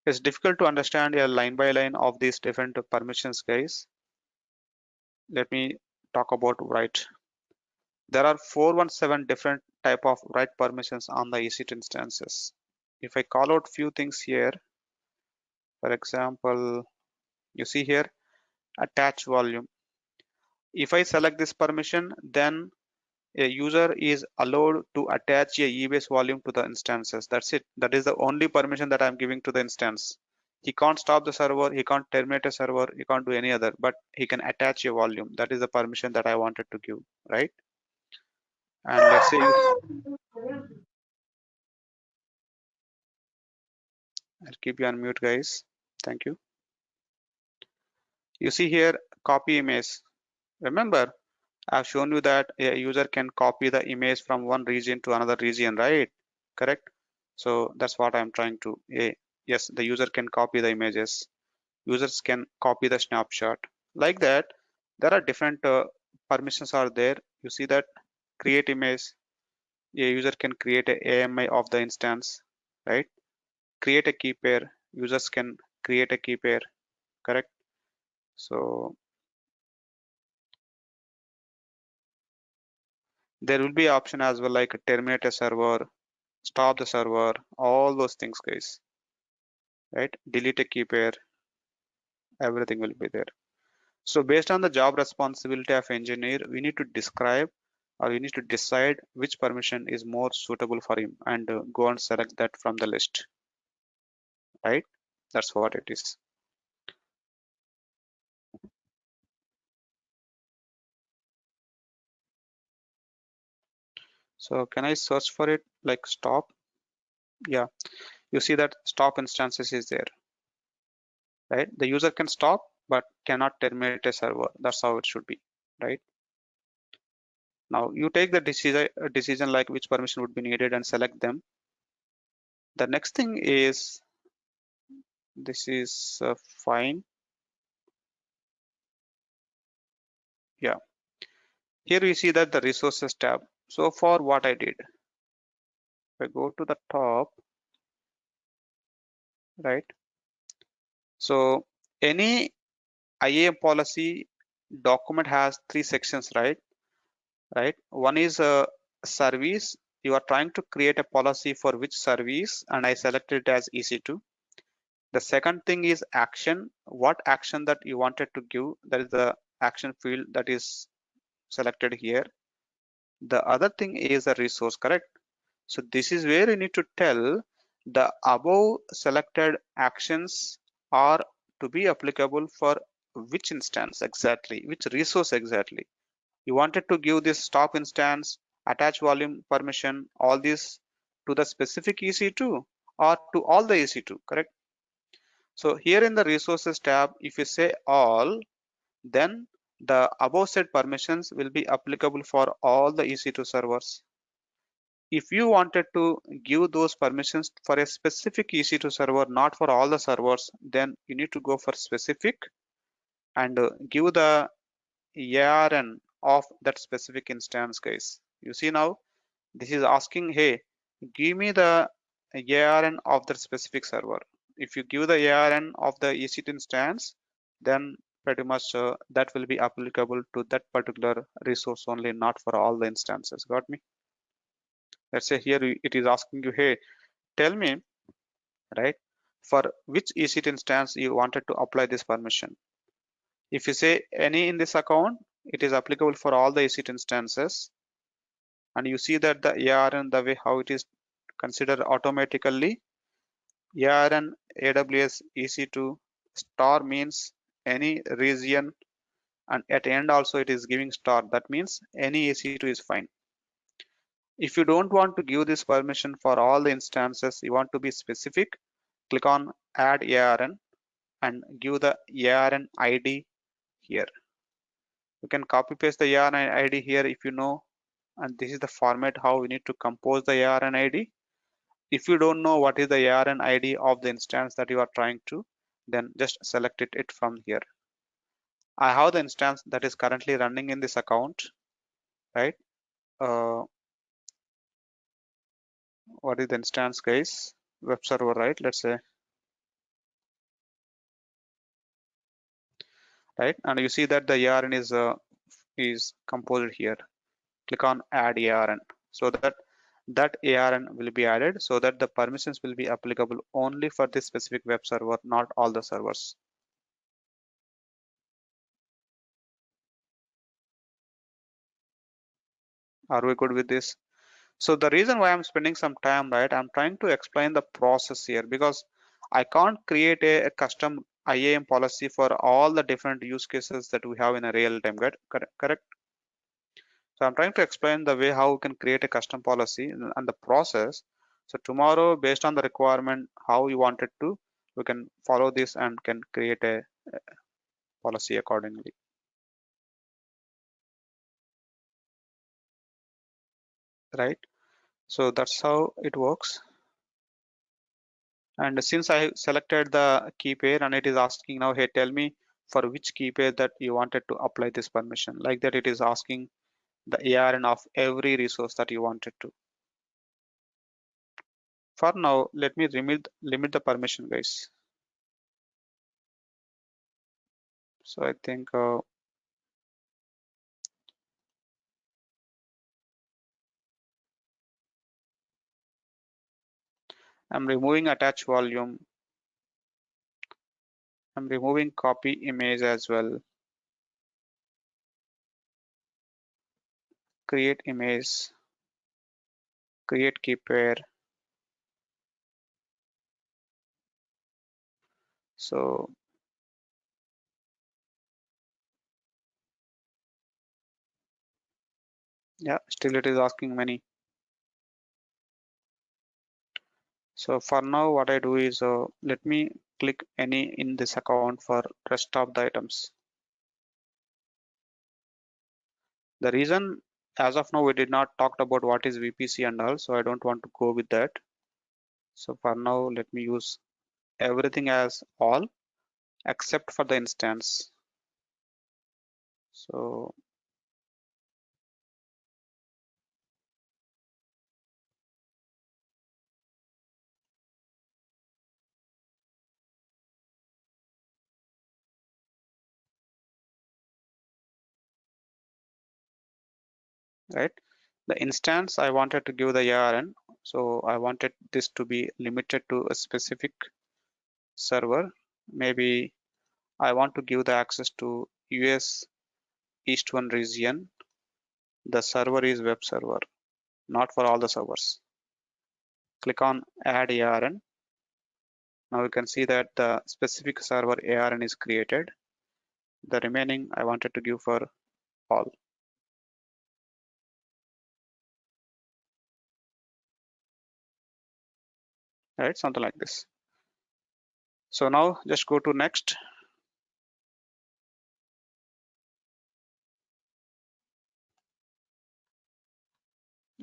It's difficult to understand a line by line of these different permissions, guys. Let me talk about write. There are 417 different type of write permissions on the EC2 instances. If I call out few things here, for example, you see here, attach volume. If I select this permission, then a user is allowed to attach a EBS volume to the instances. That's it. That is the only permission that I'm giving to the instance. He can't stop the server, he can't terminate a server, he can't do any other, but he can attach a volume. That is the permission that I wanted to give, right? And let's say I'll keep you on mute, guys. Thank you. You see here, copy image. Remember, I've shown you that a user can copy the image from one region to another region, right? Correct? So that's what I'm trying to. Yes, the user can copy the images. Users can copy the snapshot. Like that, there are different permissions are there. You see that create image, a user can create a AMI of the instance, right? Create a key pair, users can create a key pair, correct? So there will be option as well like terminate a server, stop the server, all those things, guys, right? Delete a key pair, everything will be there. So based on the job responsibility of engineer, we need to describe or we need to decide which permission is more suitable for him and go and select that from the list, right? That's what it is. So can I search for it like stop? Yeah, you see that stop instances is there, right? The user can stop but cannot terminate a server. That's how it should be, right? Now you take the decision like which permission would be needed and select them. The next thing is this is fine. Yeah, here we see that the resources tab. So for what I did, if I go to the top, right? So any IAM policy document has three sections, right? Right. One is a service. You are trying to create a policy for which service, and I selected it as EC2. The second thing is action. What action that you wanted to give? That is the action field that is selected here. The other thing is a resource, correct? So this is where you need to tell the above selected actions are to be applicable for which instance exactly, which resource exactly. You wanted to give this stop instance, attach volume permission, all this to the specific EC2 or to all the EC2, correct? So here in the resources tab, if you say all, then the above said permissions will be applicable for all the EC2 servers. If you wanted to give those permissions for a specific EC2 server, not for all the servers, then you need to go for specific and give the ARN of that specific instance, guys. You see now, this is asking, hey, give me the ARN of that specific server. If you give the ARN of the EC2 instance, then pretty much that will be applicable to that particular resource only, not for all the instances. Got me? Let's say here it is asking you, hey, tell me, right, for which EC2 instance you wanted to apply this permission. If you say any in this account, it is applicable for all the EC2 instances. And you see that the ARN, the way how it is considered automatically, ARN AWS EC2 star means any region, and at end also it is giving star. That means any EC2 is fine. If you don't want to give this permission for all the instances, you want to be specific, click on add ARN and give the ARN ID here. You can copy paste the ARN ID here if you know, and this is the format how we need to compose the ARN ID. If you don't know what is the ARN ID of the instance that you are trying to, then just select it from here. I have the instance that is currently running in this account, right? Uh, what is the instance, guys? Web server, right? Let's say, right? And you see that the ARN is composed here. Click on add ARN so that that ARN will be added so that the permissions will be applicable only for this specific web server, not all the servers. Are we good with this? So the reason why I'm spending some time, right, I'm trying to explain the process here because I can't create a custom IAM policy for all the different use cases that we have in a real time, correct? So I'm trying to explain the way how we can create a custom policy and the process. So tomorrow, based on the requirement, how you want it to, we can follow this and can create a policy accordingly, right? So that's how it works. And since I selected the key pair and it is asking now, hey, tell me for which key pair that you wanted to apply this permission. Like that, it is asking the ARN of every resource that you wanted to. For now, let me limit the permission, guys. So I think I'm removing attach volume. I'm removing copy image as well. Create image, create key pair. So yeah, still it is asking many. So for now, what I do is let me click any in this account for rest of the items. The reason as of now we did not talk about what is VPC and all, so I don't want to go with that. So for now, let me use everything as all except for the instance. So right, the instance I wanted to give the ARN, so I wanted this to be limited to a specific server. Maybe I want to give the access to US East 1 region. The server is web server, not for all the servers. Click on add ARN. Now you can see that the specific server ARN is created. The remaining I wanted to give for all. Right, something like this. So now just go to next.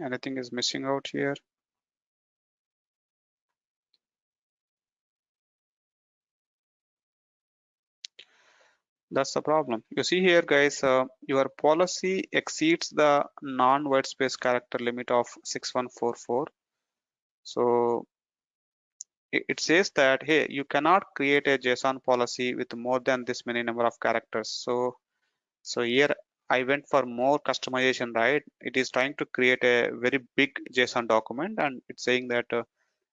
Anything is missing out here? That's the problem. You see here, guys, your policy exceeds the non-white space character limit of 6144. So it says that, hey, you cannot create a JSON policy with more than this many number of characters. So here I went for more customization, right? It is trying to create a very big JSON document, and it's saying that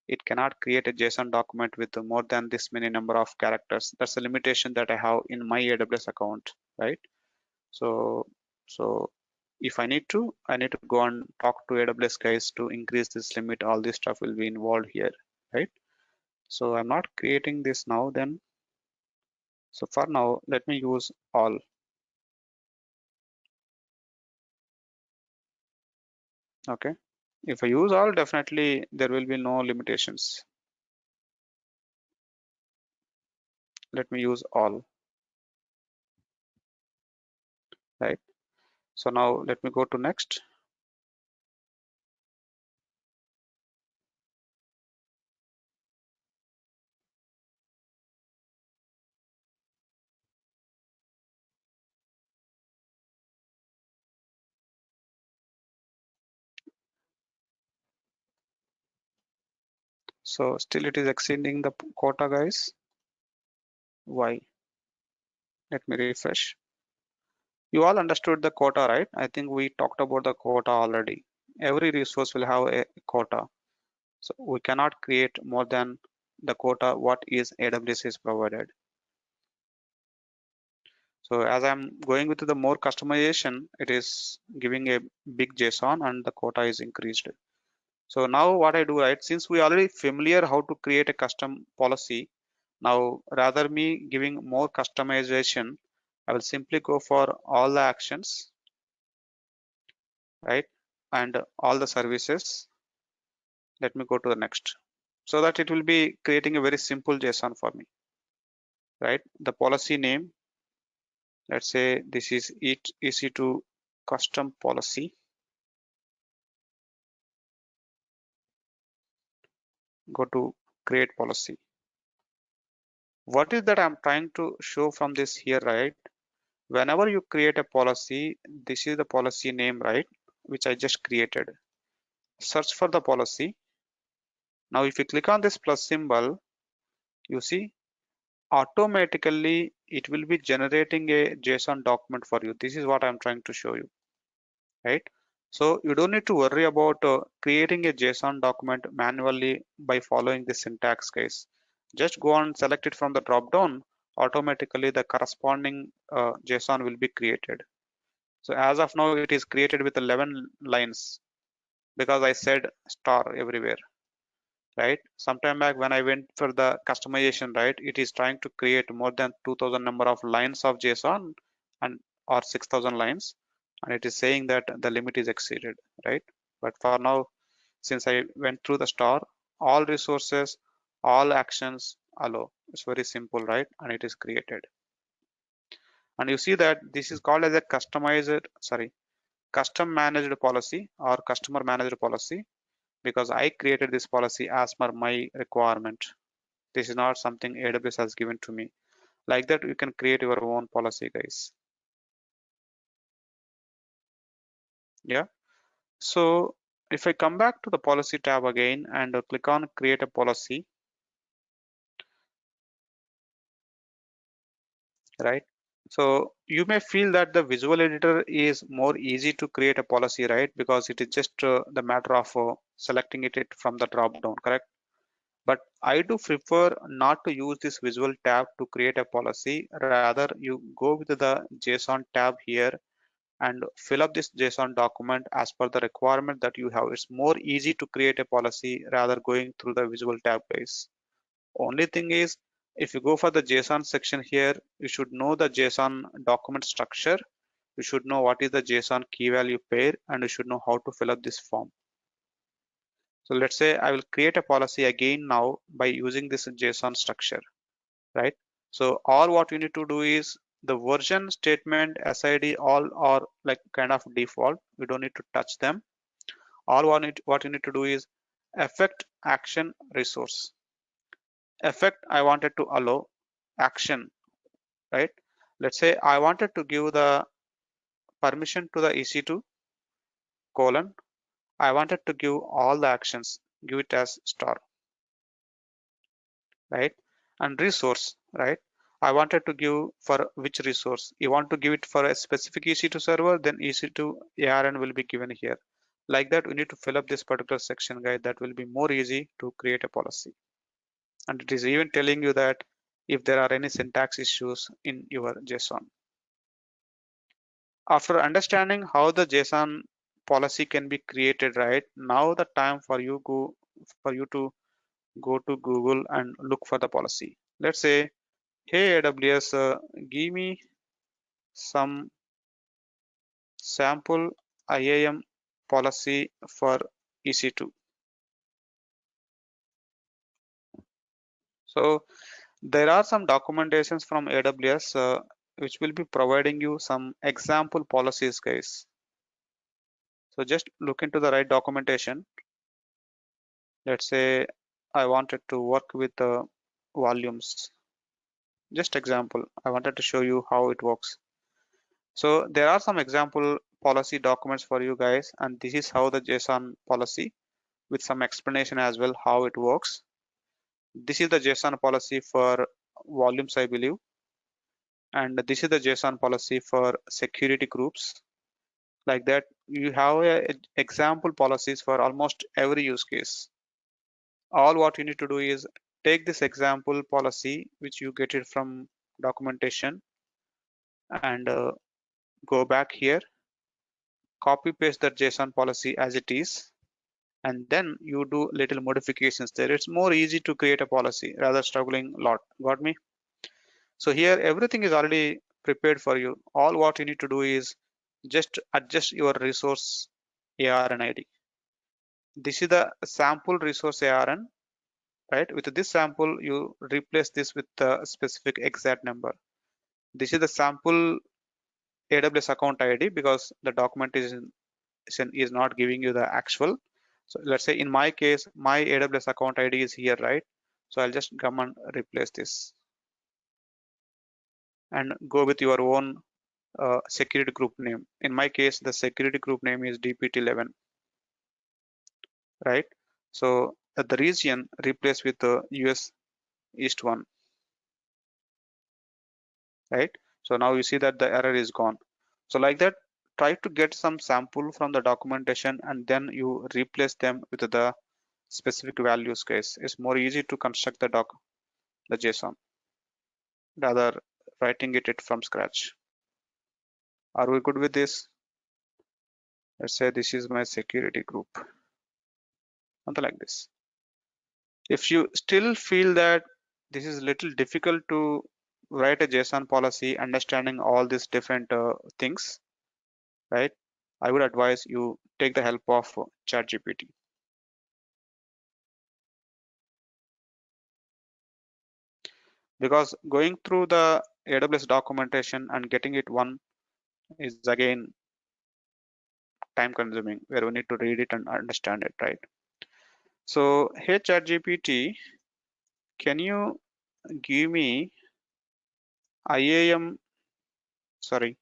it cannot create a JSON document with more than this many number of characters. That's the limitation that I have in my AWS account, right? So, so if I need to go and talk to AWS guys to increase this limit. All this stuff will be involved here, right? So I'm not creating this now then. So for now, let me use all. Okay. If I use all, definitely there will be no limitations. Let me use all, right? So now let me go to next. So still it is exceeding the quota, guys. Why? Let me refresh. You all understood the quota, right? I think we talked about the quota already. Every resource will have a quota. So we cannot create more than the quota what is AWS is provided. So as I'm going with the more customization, it is giving a big JSON and the quota is increased. So now what I do, right, since we already familiar how to create a custom policy, now rather me giving more customization, I will simply go for all the actions, right, and all the services. Let me go to the next, so that it will be creating a very simple JSON for me, right? The policy name, let's say this is it EC2 custom policy. Go to create policy. What is that I'm trying to show from this here, right? Whenever you create a policy, this is the policy name, right? Which I just created. Search for the policy. Now, if you click on this plus symbol, you see automatically it will be generating a JSON document for you. This is what I'm trying to show you, right? So you don't need to worry about creating a JSON document manually by following the syntax, guys. Just go and select it from the drop down. Automatically the corresponding JSON will be created. So as of now it is created with 11 lines because I said star everywhere, right? Sometime back when I went for the customization, right, it is trying to create more than 2000 number of lines of JSON and or 6000 lines, and it is saying that the limit is exceeded, right? But for now, since I went through the star, all resources, all actions allow. It's very simple, right? And it is created. And you see that this is called as a custom managed policy or customer managed policy because I created this policy as per my requirement. This is not something AWS has given to me. Like that, you can create your own policy, guys. Yeah. So if I come back to the policy tab again and click on create a policy, right? So you may feel that the visual editor is more easy to create a policy, right? Because it is just the matter of selecting it from the drop down, correct? But I do prefer not to use this visual tab to create a policy. Rather, you go with the JSON tab here and fill up this JSON document as per the requirement that you have. It's more easy to create a policy rather going through the visual tab, guys. Only thing is, if you go for the JSON section here, you should know the JSON document structure. You should know what is the JSON key value pair, and you should know how to fill up this form. So let's say I will create a policy again now by using this JSON structure, right? So all what you need to do is the version statement, SID, all are like kind of default. We don't need to touch them. All what you need to do is effect action resource. Effect I wanted to allow action, right? Let's say I wanted to give the permission to the EC2 colon. I wanted to give all the actions, give it as star, right? And resource, right? I wanted to give for which resource. You want to give it for a specific EC2 server, then EC2 ARN will be given here. Like that, we need to fill up this particular section, guys. That will be more easy to create a policy. And it is even telling you that if there are any syntax issues in your JSON. After understanding how the JSON policy can be created, right? Now the time for you to go to Google and look for the policy. Let's say, hey AWS, give me some sample IAM policy for EC2. So there are some documentations from AWS which will be providing you some example policies, guys. So just look into the right documentation. Let's say I wanted to work with volumes. Just example, I wanted to show you how it works. So there are some example policy documents for you guys, and this is how the JSON policy with some explanation as well how it works. This is the JSON policy for volumes, I believe, and this is the JSON policy for security groups. Like that, you have example policies for almost every use case. All what you need to do is take this example policy which you get it from documentation and go back here, copy paste that JSON policy as it is, and then you do little modifications there. It's more easy to create a policy rather struggling a lot. Got me? So here everything is already prepared for you. All what you need to do is just adjust your resource ARN ID. This is the sample resource ARN, right? With this sample, you replace this with the specific exact number. This is the sample AWS account ID because the document is not giving you the actual. So let's say in my case, my AWS account ID is here, right? So I'll just come and replace this and go with your own security group name. In my case, the security group name is DPT11, right? So the region replace with the US East one, right? So now you see that the error is gone. So like that, try to get some sample from the documentation and then you replace them with the specific values case. It's more easy to construct the JSON rather writing it from scratch. Are we good with this? Let's say this is my security group, something like this. If you still feel that this is a little difficult to write a JSON policy, understanding all these different things, right? I would advise you take the help of ChatGPT. Because going through the AWS documentation and getting it one is again time consuming, where we need to read it and understand it, right? So hey ChatGPT, can you give me IAM, sorry,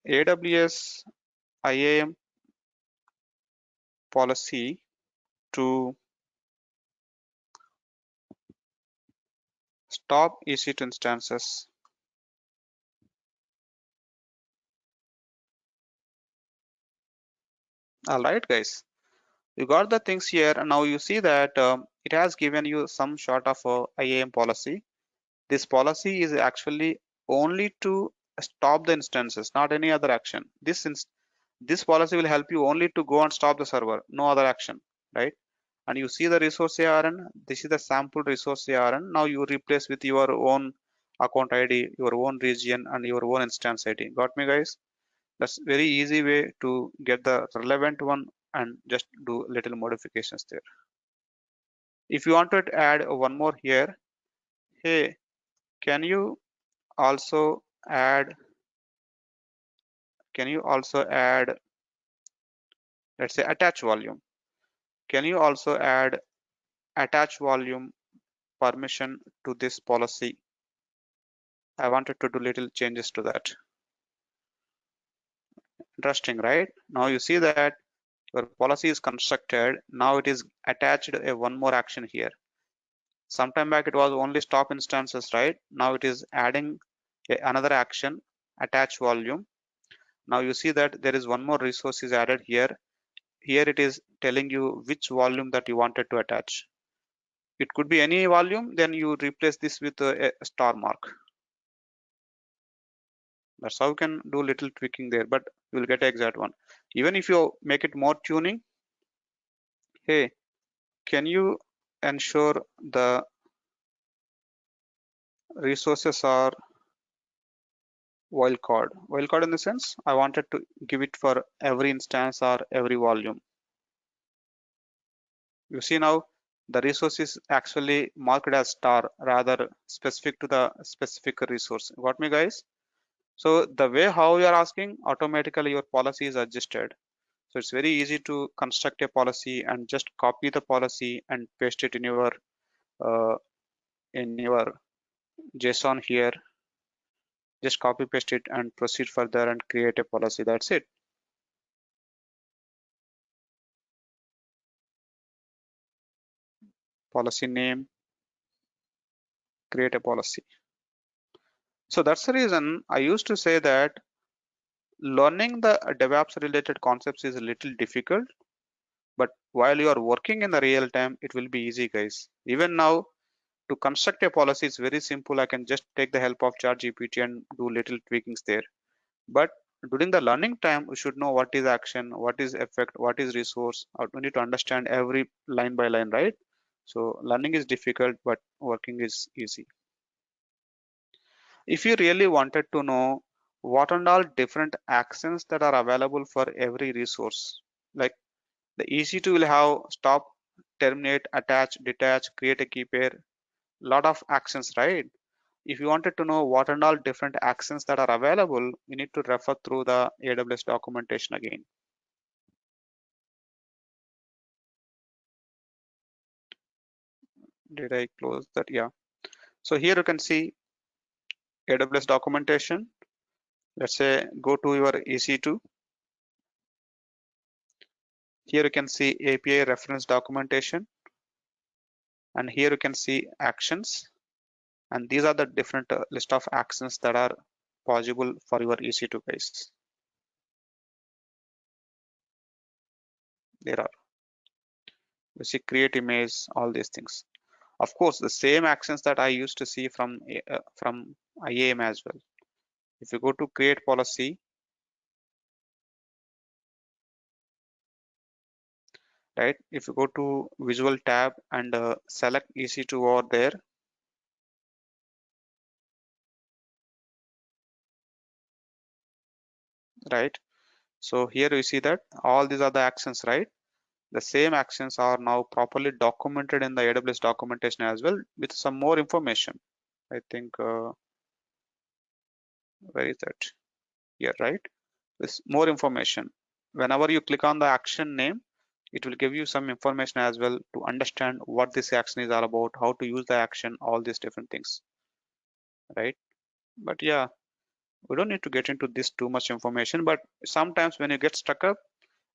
AWS IAM policy to stop EC2 instances. All right, guys, you got the things here, and now you see that it has given you some sort of IAM policy. This policy is actually only to stop the instances, not any other action. This policy will help you only to go and stop the server, no other action, right? And you see the resource ARN. This is the sample resource ARN. Now you replace with your own account ID, your own region, and your own instance ID. Got me, guys? That's very easy way to get the relevant one and just do little modifications there. If you want to add one more here, hey, can you also add, let's say attach volume. Can you also add attach volume permission to this policy? I wanted to do little changes to that. Interesting, right? Now you see that your policy is constructed. Now it is attached a one more action here. Sometime back it was only stop instances, right? Now it is adding another action, attach volume. Now you see that there is one more resource is added here. Here it is telling you which volume that you wanted to attach. It could be any volume, then you replace this with a star mark. That's how you can do little tweaking there, but you will get exact one. Even if you make it more tuning, hey, can you ensure the resources are wildcard? Wildcard in the sense, I wanted to give it for every instance or every volume. You see now the resource is actually marked as star rather specific to the specific resource. Got me, guys? So the way how you are asking, automatically your policy is adjusted. So it's very easy to construct a policy and just copy the policy and paste it uh, in your JSON here. Just copy paste it and proceed further and create a policy. That's it. Policy name, create a policy. So that's the reason I used to say that learning the DevOps related concepts is a little difficult, but while you are working in the real time, it will be easy, guys. Even now, to construct a policy is very simple. I can just take the help of ChatGPT and do little tweakings there. But during the learning time, we should know what is action, what is effect, what is resource. We need to understand every line by line, right? So learning is difficult, but working is easy. If you really wanted to know what and all different actions that are available for every resource, like the EC2 will have stop, terminate, attach, detach, create a key pair, lot of actions, right? If you wanted to know what and all different actions that are available, you need to refer through the AWS documentation again. Did I close that? Yeah. So here you can see AWS documentation. Let's say go to your EC2. Here you can see API reference documentation, and here you can see actions. And these are the different list of actions that are possible for your EC2 guys. There are, you see, create image, all these things. Of course, the same actions that I used to see from IAM as well. If you go to create policy, right? If you go to visual tab and select EC2 over there, right? So here you see that all these are the actions, right? The same actions are now properly documented in the AWS documentation as well with some more information. I think, where is that? Here, right? With more information. Whenever you click on the action name, it will give you some information as well to understand what this action is all about, how to use the action, all these different things, right? But yeah, we don't need to get into this too much information, but sometimes when you get stuck up,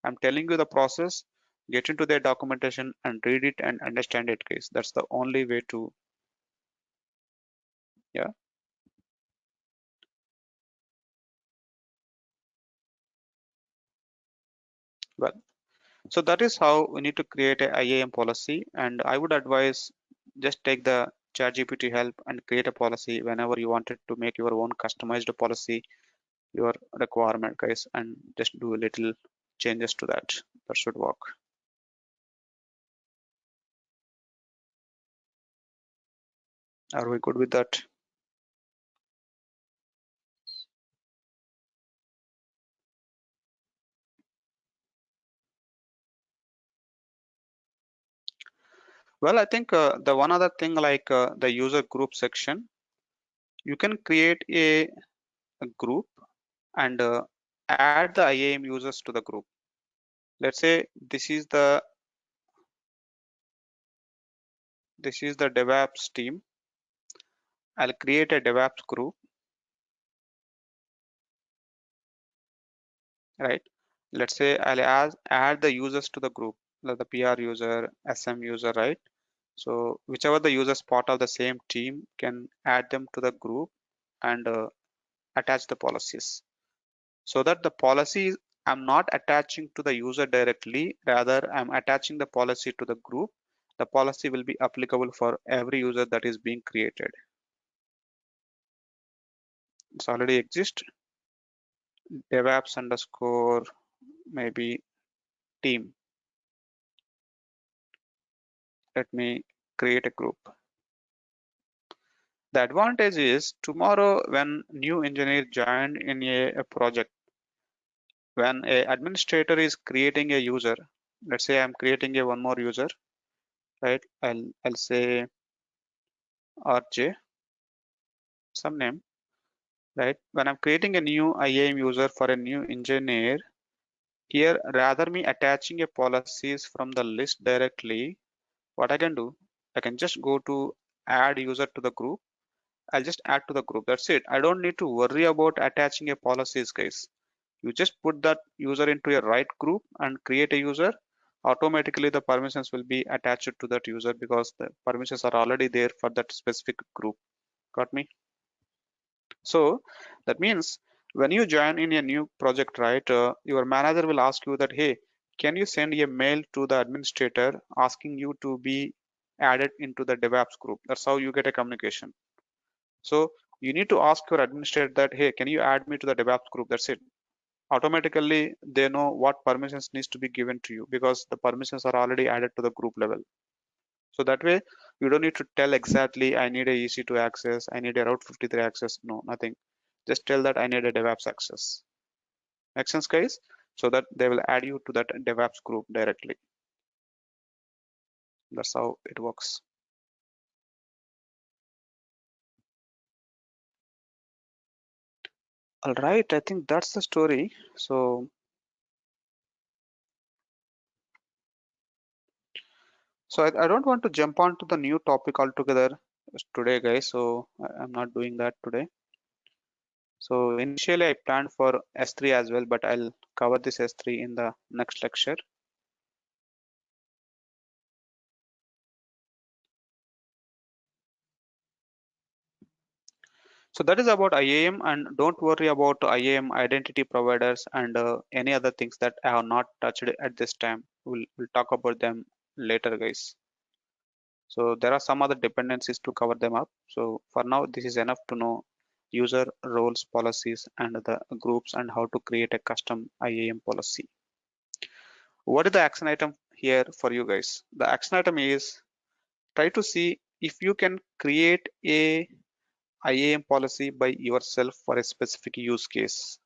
I'm telling you the process, get into their documentation and read it and understand it, guys. That's the only way to, yeah. Well, so that is how we need to create a IAM policy. And I would advise just take the ChatGPT help and create a policy whenever you wanted to make your own customized policy, your requirement, guys, and just do a little changes to that. That should work. Are we good with that? Well, I think the one other thing like the user group section, you can create a group and add the IAM users to the group. Let's say this is the DevOps team. I'll create a DevOps group, right? Let's say add the users to the group, like the PR user, SM user, right? So whichever the users part of the same team can add them to the group and attach the policies. So that the policies I'm not attaching to the user directly, rather I'm attaching the policy to the group. The policy will be applicable for every user that is being created. It's already exist. DevOps underscore maybe team. Let me create a group. The advantage is tomorrow when new engineer join in a project, when a administrator is creating a user, let's say I'm creating a one more user, right? I'll say RJ, some name, right? When I'm creating a new IAM user for a new engineer, here rather me attaching a policies from the list directly, what I can do, I can just go to add user to the group. I'll just add to the group. That's it. I don't need to worry about attaching a policies, guys. You just put that user into a right group and create a user. Automatically, the permissions will be attached to that user because the permissions are already there for that specific group. Got me? So that means when you join in a new project, right, your manager will ask you that, hey, can you send a mail to the administrator asking you to be added into the DevOps group? That's how you get a communication. So you need to ask your administrator that, hey, can you add me to the DevOps group? That's it. Automatically, they know what permissions needs to be given to you because the permissions are already added to the group level. So that way, you don't need to tell exactly, I need a EC2 access, I need a Route 53 access. No, nothing. Just tell that I need a DevOps access. Make sense, guys? So that they will add you to that DevOps group directly. That's how it works. All right, I think that's the story. So I don't want to jump on to the new topic altogether today, guys. So I'm not doing that today. So initially I planned for S3 as well, but I'll cover this S3 in the next lecture. So that is about IAM, and don't worry about IAM identity providers and any other things that I have not touched at this time. We'll talk about them later, guys. So there are some other dependencies to cover them up. So for now, this is enough to know user roles, policies, and the groups and how to create a custom IAM policy. What is the action item here for you guys? The action item is try to see if you can create a IAM policy by yourself for a specific use case.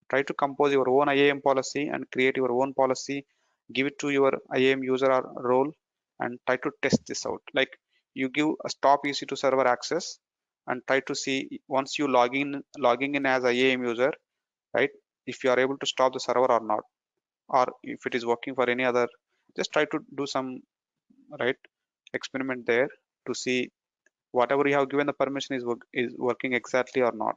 Try to compose your own IAM policy and create your own policy, give it to your IAM user or role, and try to test this out. Like you give a stop EC2 server access and try to see once you logging in as IAM user, right? If you are able to stop the server or not, or if it is working for any other, just try to do some right experiment there to see whatever you have given the permission is working exactly or not.